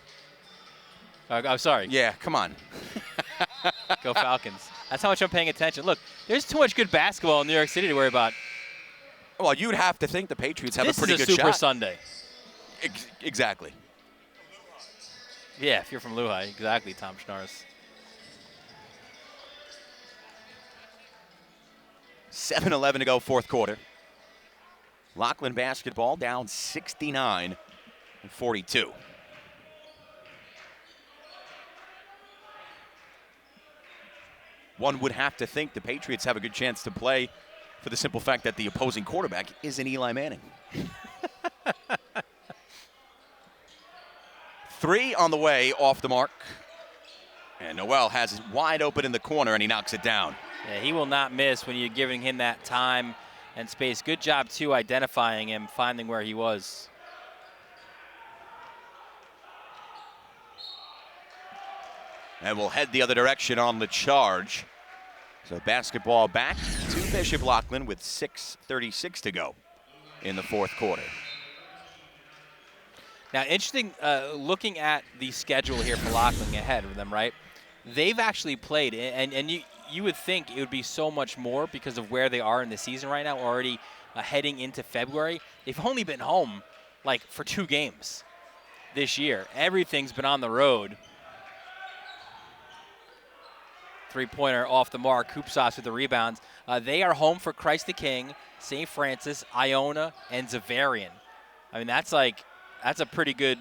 I'm sorry. Yeah, come on. Go Falcons. That's how much I'm paying attention. Look, there's too much good basketball in New York City to worry about. Well, you'd have to think the Patriots have a pretty good shot. This is a Super Sunday. Exactly. Yeah, if you're from Loughin, exactly, Tom Schnars. 7:11 to go, fourth quarter. Loughlin basketball down 69-42. One would have to think the Patriots have a good chance to play for the simple fact that the opposing quarterback isn't Eli Manning. 3 on the way, off the mark. And Noel has it wide open in the corner, and he knocks it down. Yeah, he will not miss when you're giving him that time and space. Good job, too, identifying him, finding where he was. And we'll head the other direction on the charge. So basketball back to Bishop Loughlin with 6:36 to go in the fourth quarter. Now, interesting, looking at the schedule here for Loughlin ahead of them, right? They've actually played, and you would think it would be so much more because of where they are in the season right now, already heading into February. They've only been home, like, for 2 games this year. Everything's been on the road. Three-pointer off the mark. Koopsas with the rebounds. They are home for Christ the King, St. Francis, Iona, and Zavarian. I mean, that's a pretty good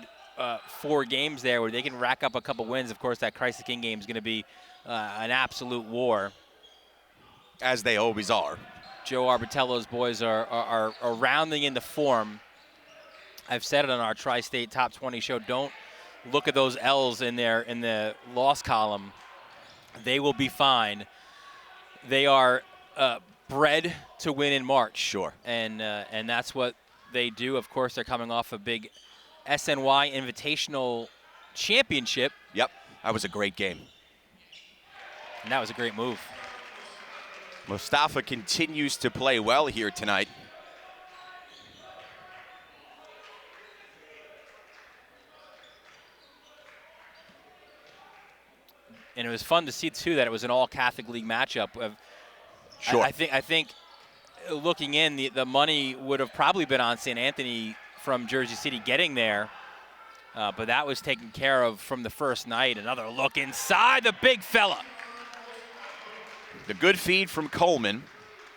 4 games there where they can rack up a couple wins. Of course, that Christ the King game is going to be an absolute war. As they always are. Joe Arbitello's boys are rounding into form. I've said it on our Tri-State Top 20 show. Don't look at those L's in the loss column. They will be fine. They are bred to win in March. Sure. And that's what they do. Of course, they're coming off a big SNY Invitational Championship. Yep, that was a great game. And that was a great move. Mustafa continues to play well here tonight. And it was fun to see, too, that it was an all-Catholic League matchup. Sure. I think looking in, the money would have probably been on St. Anthony from Jersey City getting there. But that was taken care of from the first night. Another look inside, the big fella. The good feed from Coleman.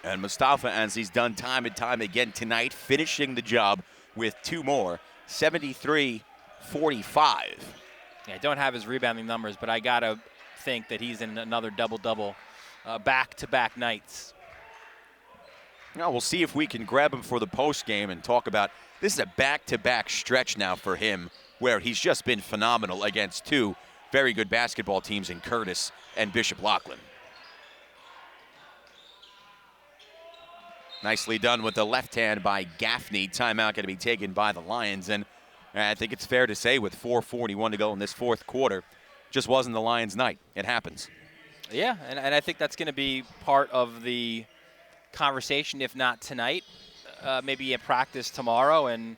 And Mustafa, as he's done time and time again tonight, finishing the job with 2 more. 73-45. Yeah, I don't have his rebounding numbers, but I got to think that he's in another double-double back-to-back nights. Now we'll see if we can grab him for the post game and talk about this is a back-to-back stretch now for him where he's just been phenomenal against 2 very good basketball teams in Curtis and Bishop Loughlin. Nicely done with the left hand by Gaffney. Timeout going to be taken by the Lions. And I think it's fair to say with 4:41 to go in this fourth quarter, just wasn't the Lions' night. It happens. Yeah, and I think that's going to be part of the conversation, if not tonight, maybe at practice tomorrow. And,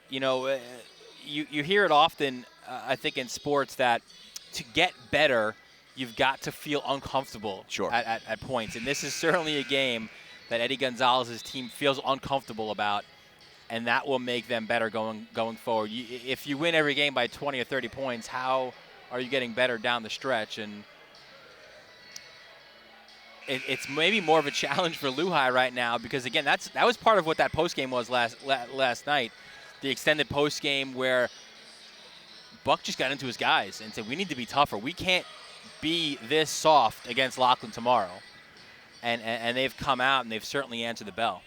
you know, you hear it often, I think, in sports that to get better, you've got to feel uncomfortable at points. And this is certainly a game that Eddie Gonzalez's team feels uncomfortable about, and that will make them better going forward. If you win every game by 20 or 30 points, how are you getting better down the stretch? And it's maybe more of a challenge for Lehigh right now because, again, that was part of what that postgame was last night, the extended postgame where Buck just got into his guys and said, we need to be tougher. We can't be this soft against Loughlin tomorrow. And they've come out and they've certainly answered the bell.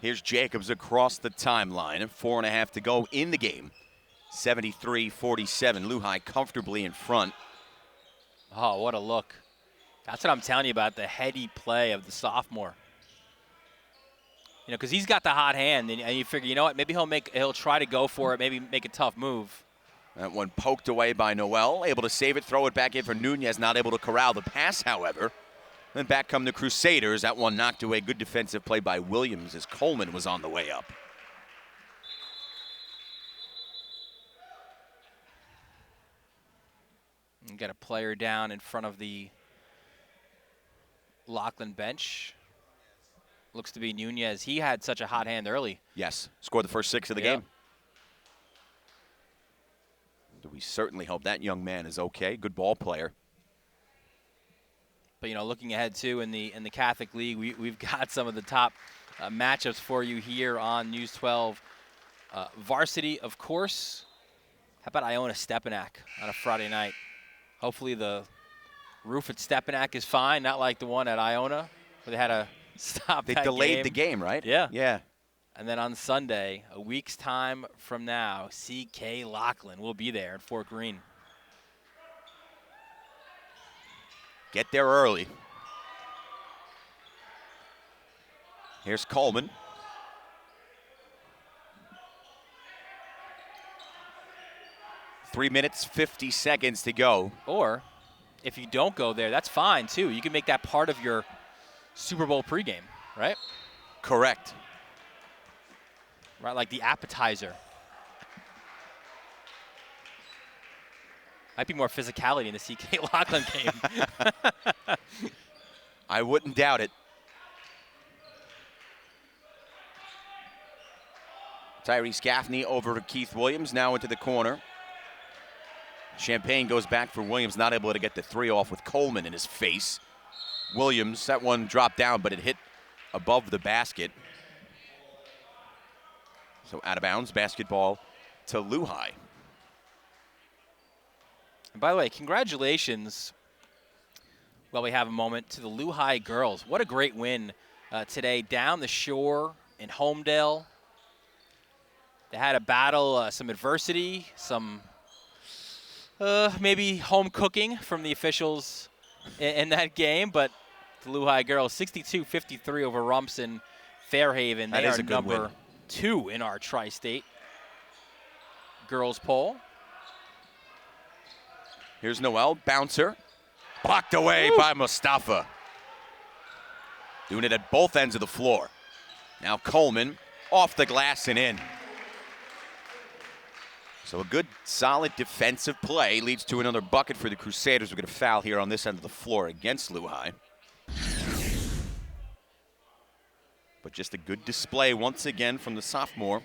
Here's Jacobs across the timeline. 4.5 to go in the game. 73-47. Lehigh comfortably in front. Oh, what a look. That's what I'm telling you about, the heady play of the sophomore. You know, because he's got the hot hand, and you figure, you know what, maybe he'll try to go for it, maybe make a tough move. That one poked away by Noel, able to save it, throw it back in for Nunez, not able to corral the pass, however. Then back come the Crusaders. That one knocked away. Good defensive play by Williams as Coleman was on the way up. You got a player down in front of the Loughlin bench. Looks to be Nunez. He had such a hot hand early. Yes, scored the first 6 of the game. We certainly hope that young man is okay. Good ball player. But looking ahead too in the Catholic League, we've got some of the top matchups for you here on News 12. Varsity, of course. How about Iona Stepanak on a Friday night? Hopefully the roof at Stepanak is fine, not like the one at Iona where they had to stop. They that delayed game. the game, right? Yeah. Yeah. And then on Sunday, a week's time from now, CK Loughlin will be there at Fort Greene. Get there early. Here's Coleman. Three minutes, 50 seconds to go. Or if you don't go there, that's fine too. You can make that part of your Super Bowl pregame, right? Correct. Right, like the appetizer. Might be more physicality in the CK Loughlin game. I wouldn't doubt it. Tyrese Gaffney over to Keith Williams, now into the corner. Champagne goes back for Williams, not able to get the three off with Coleman in his face. Williams, that one dropped down, but it hit above the basket. So out of bounds, basketball to Luhigh. And by the way, congratulations, while we have a moment, to the Luhigh girls. What a great win today down the shore in Homedale. They had to battle some adversity, some maybe home cooking from the officials in that game, but the Luhigh girls 62-53 over Rumson Fairhaven. They are number 2 in our tri-state girls poll. Here's Noel, bouncer. Blocked away by Mustafa. Doing it at both ends of the floor. Now Coleman off the glass and in. So a good, solid defensive play leads to another bucket for the Crusaders. We're going to foul here on this end of the floor against Luhigh. But just a good display once again from the sophomore,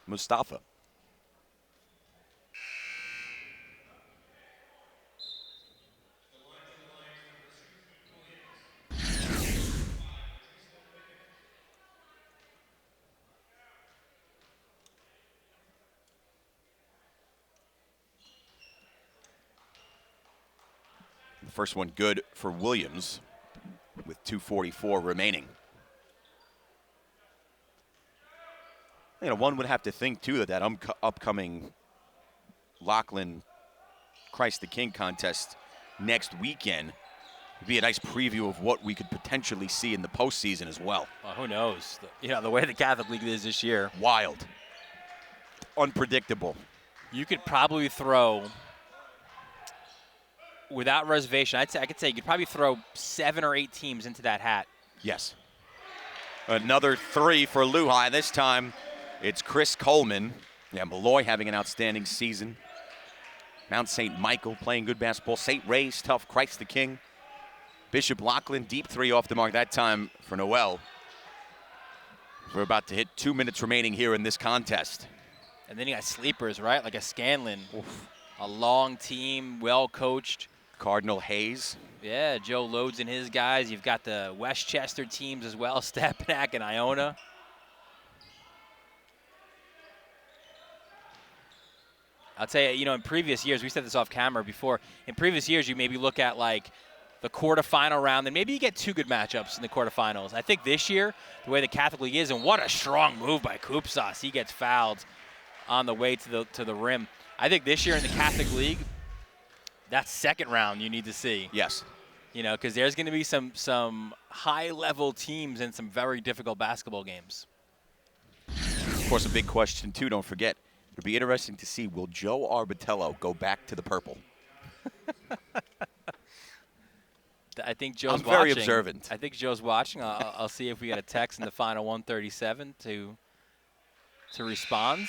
Mustafa. The first one good for Williams with 2:44 remaining. One would have to think, too, that upcoming Loughlin Christ the King contest next weekend would be a nice preview of what we could potentially see in the postseason as well. Well, who knows? The way the Catholic League is this year. Wild. Unpredictable. You could probably throw, without reservation, I could say you could probably throw 7 or 8 teams into that hat. Yes. Another 3 for Luhigh. This time it's Chris Coleman. Yeah, Malloy having an outstanding season. Mount St. Michael playing good basketball. St. Ray's tough. Christ the King. Bishop Loughlin, deep 3 off the mark that time for Noel. We're about to hit 2 minutes remaining here in this contest. And then you got sleepers, right? Like a Scanlon. Oof. A long team, well coached. Cardinal Hayes. Yeah, Joe Loads and his guys. You've got the Westchester teams as well, Stepanak and Iona. I'll tell you, in previous years, we said this off camera before, in previous years you maybe look at like the quarterfinal round, and maybe you get 2 good matchups in the quarterfinals. I think this year, the way the Catholic League is, and what a strong move by Koopsas. He gets fouled on the way to the rim. I think this year in the Catholic League, that second round you need to see. Yes. Because there's going to be some high-level teams in some very difficult basketball games. Of course, a big question, too, don't forget. It'll be interesting to see, will Joe Arbitello go back to the purple? I think Joe's watching. I'm very observant. I think Joe's watching. I'll see if we got a text in the final 137 to respond.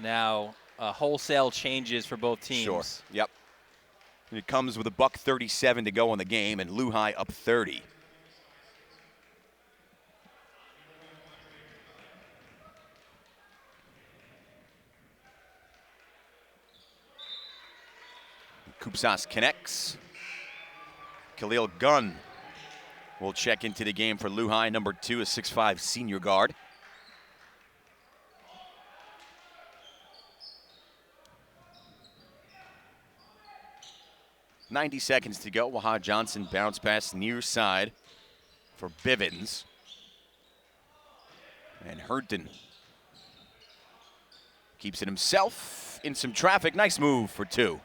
Now, wholesale changes for both teams. Sure. Yep. And it comes with a $1:37 to go in the game, and Luhigh up 30. Kupsas connects. Khalil Gunn will check into the game for Loughin, number 2, a 6'5" senior guard. .90 seconds to go. Waha Johnson bounce pass near side for Bivens. And Herndon keeps it himself in some traffic. Nice move for 2.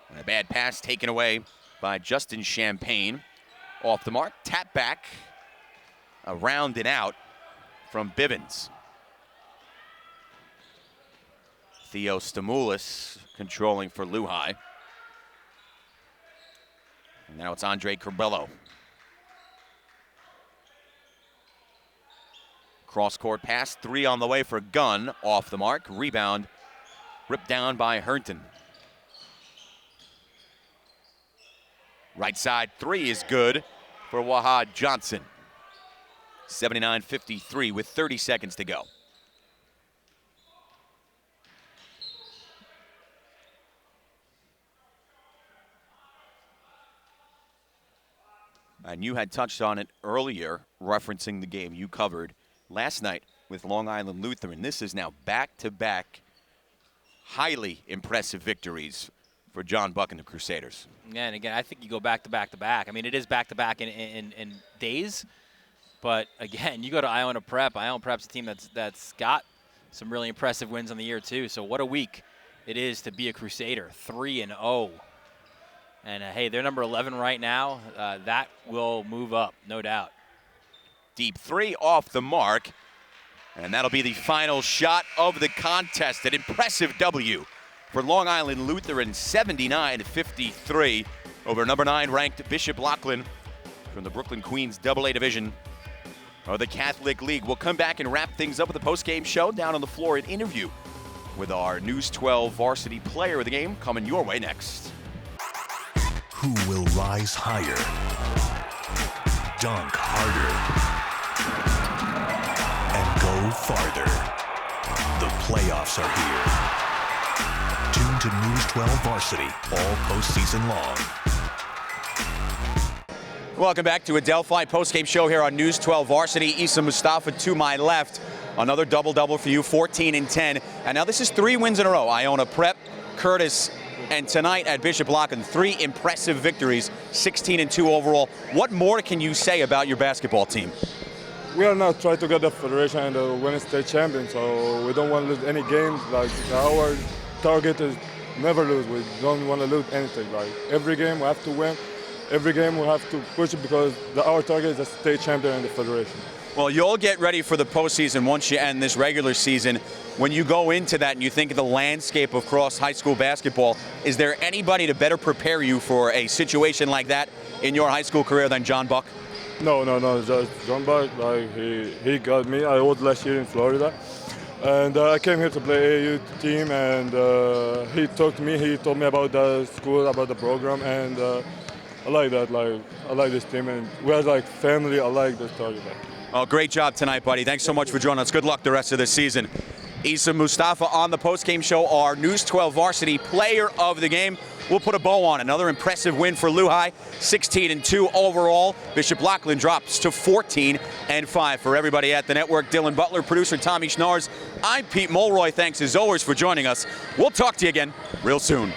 And a bad pass taken away by Justin Champagne. Off the mark, tap back, around and out from Bivens. Theo Stamoulis controlling for Loughin. And now it's Andre Curbelo. Cross-court pass, 3 on the way for Gunn. Off the mark, rebound, ripped down by Herndon. Right side 3 is good for Waha Johnson. 79-53 with 30 seconds to go. And you had touched on it earlier, referencing the game you covered last night with Long Island Lutheran. This is now back-to-back highly impressive victories for John Buck and the Crusaders. Yeah, and again, I think you go back-to-back-to-back. I mean, it is back-to-back in days, but again, you go to Iona Prep. Iona Prep's a team that's got some really impressive wins on the year too. So what a week it is to be a Crusader, 3-0. And hey, they're number 11 right now. That will move up, no doubt. Deep 3 off the mark. And that'll be the final shot of the contest. An impressive W for Long Island Lutheran, 79-53 over number 9 ranked Bishop Loughin from the Brooklyn Queens AA division of the Catholic League. We'll come back and wrap things up with a post-game show. Down on the floor, an interview with our News 12 varsity player of the game coming your way next. Who will rise higher, dunk harder, and go farther? The playoffs are here. Tune to News 12 Varsity all postseason long. Welcome back to a Delphi postgame show here on News 12 Varsity. Issa Mustafa to my left. Another double-double for you, 14 and 10. And now this is 3 wins in a row. Iona Prep, Curtis, and tonight at Bishop Loughin, 3 impressive victories, 16 and 2 overall. What more can you say about your basketball team? We are now trying to get the federation and win state champion, so we don't want to lose any games. Like, our target is never lose. We don't want to lose anything. Like, every game we have to win. Every game we have to push it because our target is a state champion in the federation. Well, you'll get ready for the postseason once you end this regular season. When you go into that and you think of the landscape of cross high school basketball, is there anybody to better prepare you for a situation like that in your high school career than John Buck? No. Just John Buck, like, he got me. I was last year in Florida. And I came here to play AAU team, and he talked to me. He told me about the school, about the program, and I like that. Like, I like this team, and we are like family. I like this target. Oh, great job tonight, buddy. Thanks so much for joining us. Good luck the rest of the season. Issa Mustafa on the postgame show, our News 12 Varsity player of the game. We'll put a bow on another impressive win for Loughin, 16 and 2 overall. Bishop Loughin drops to 14 and 5. For everybody at the network, Dylan Butler, producer Tommy Schnars, I'm Pete Mulroy. Thanks as always for joining us. We'll talk to you again real soon.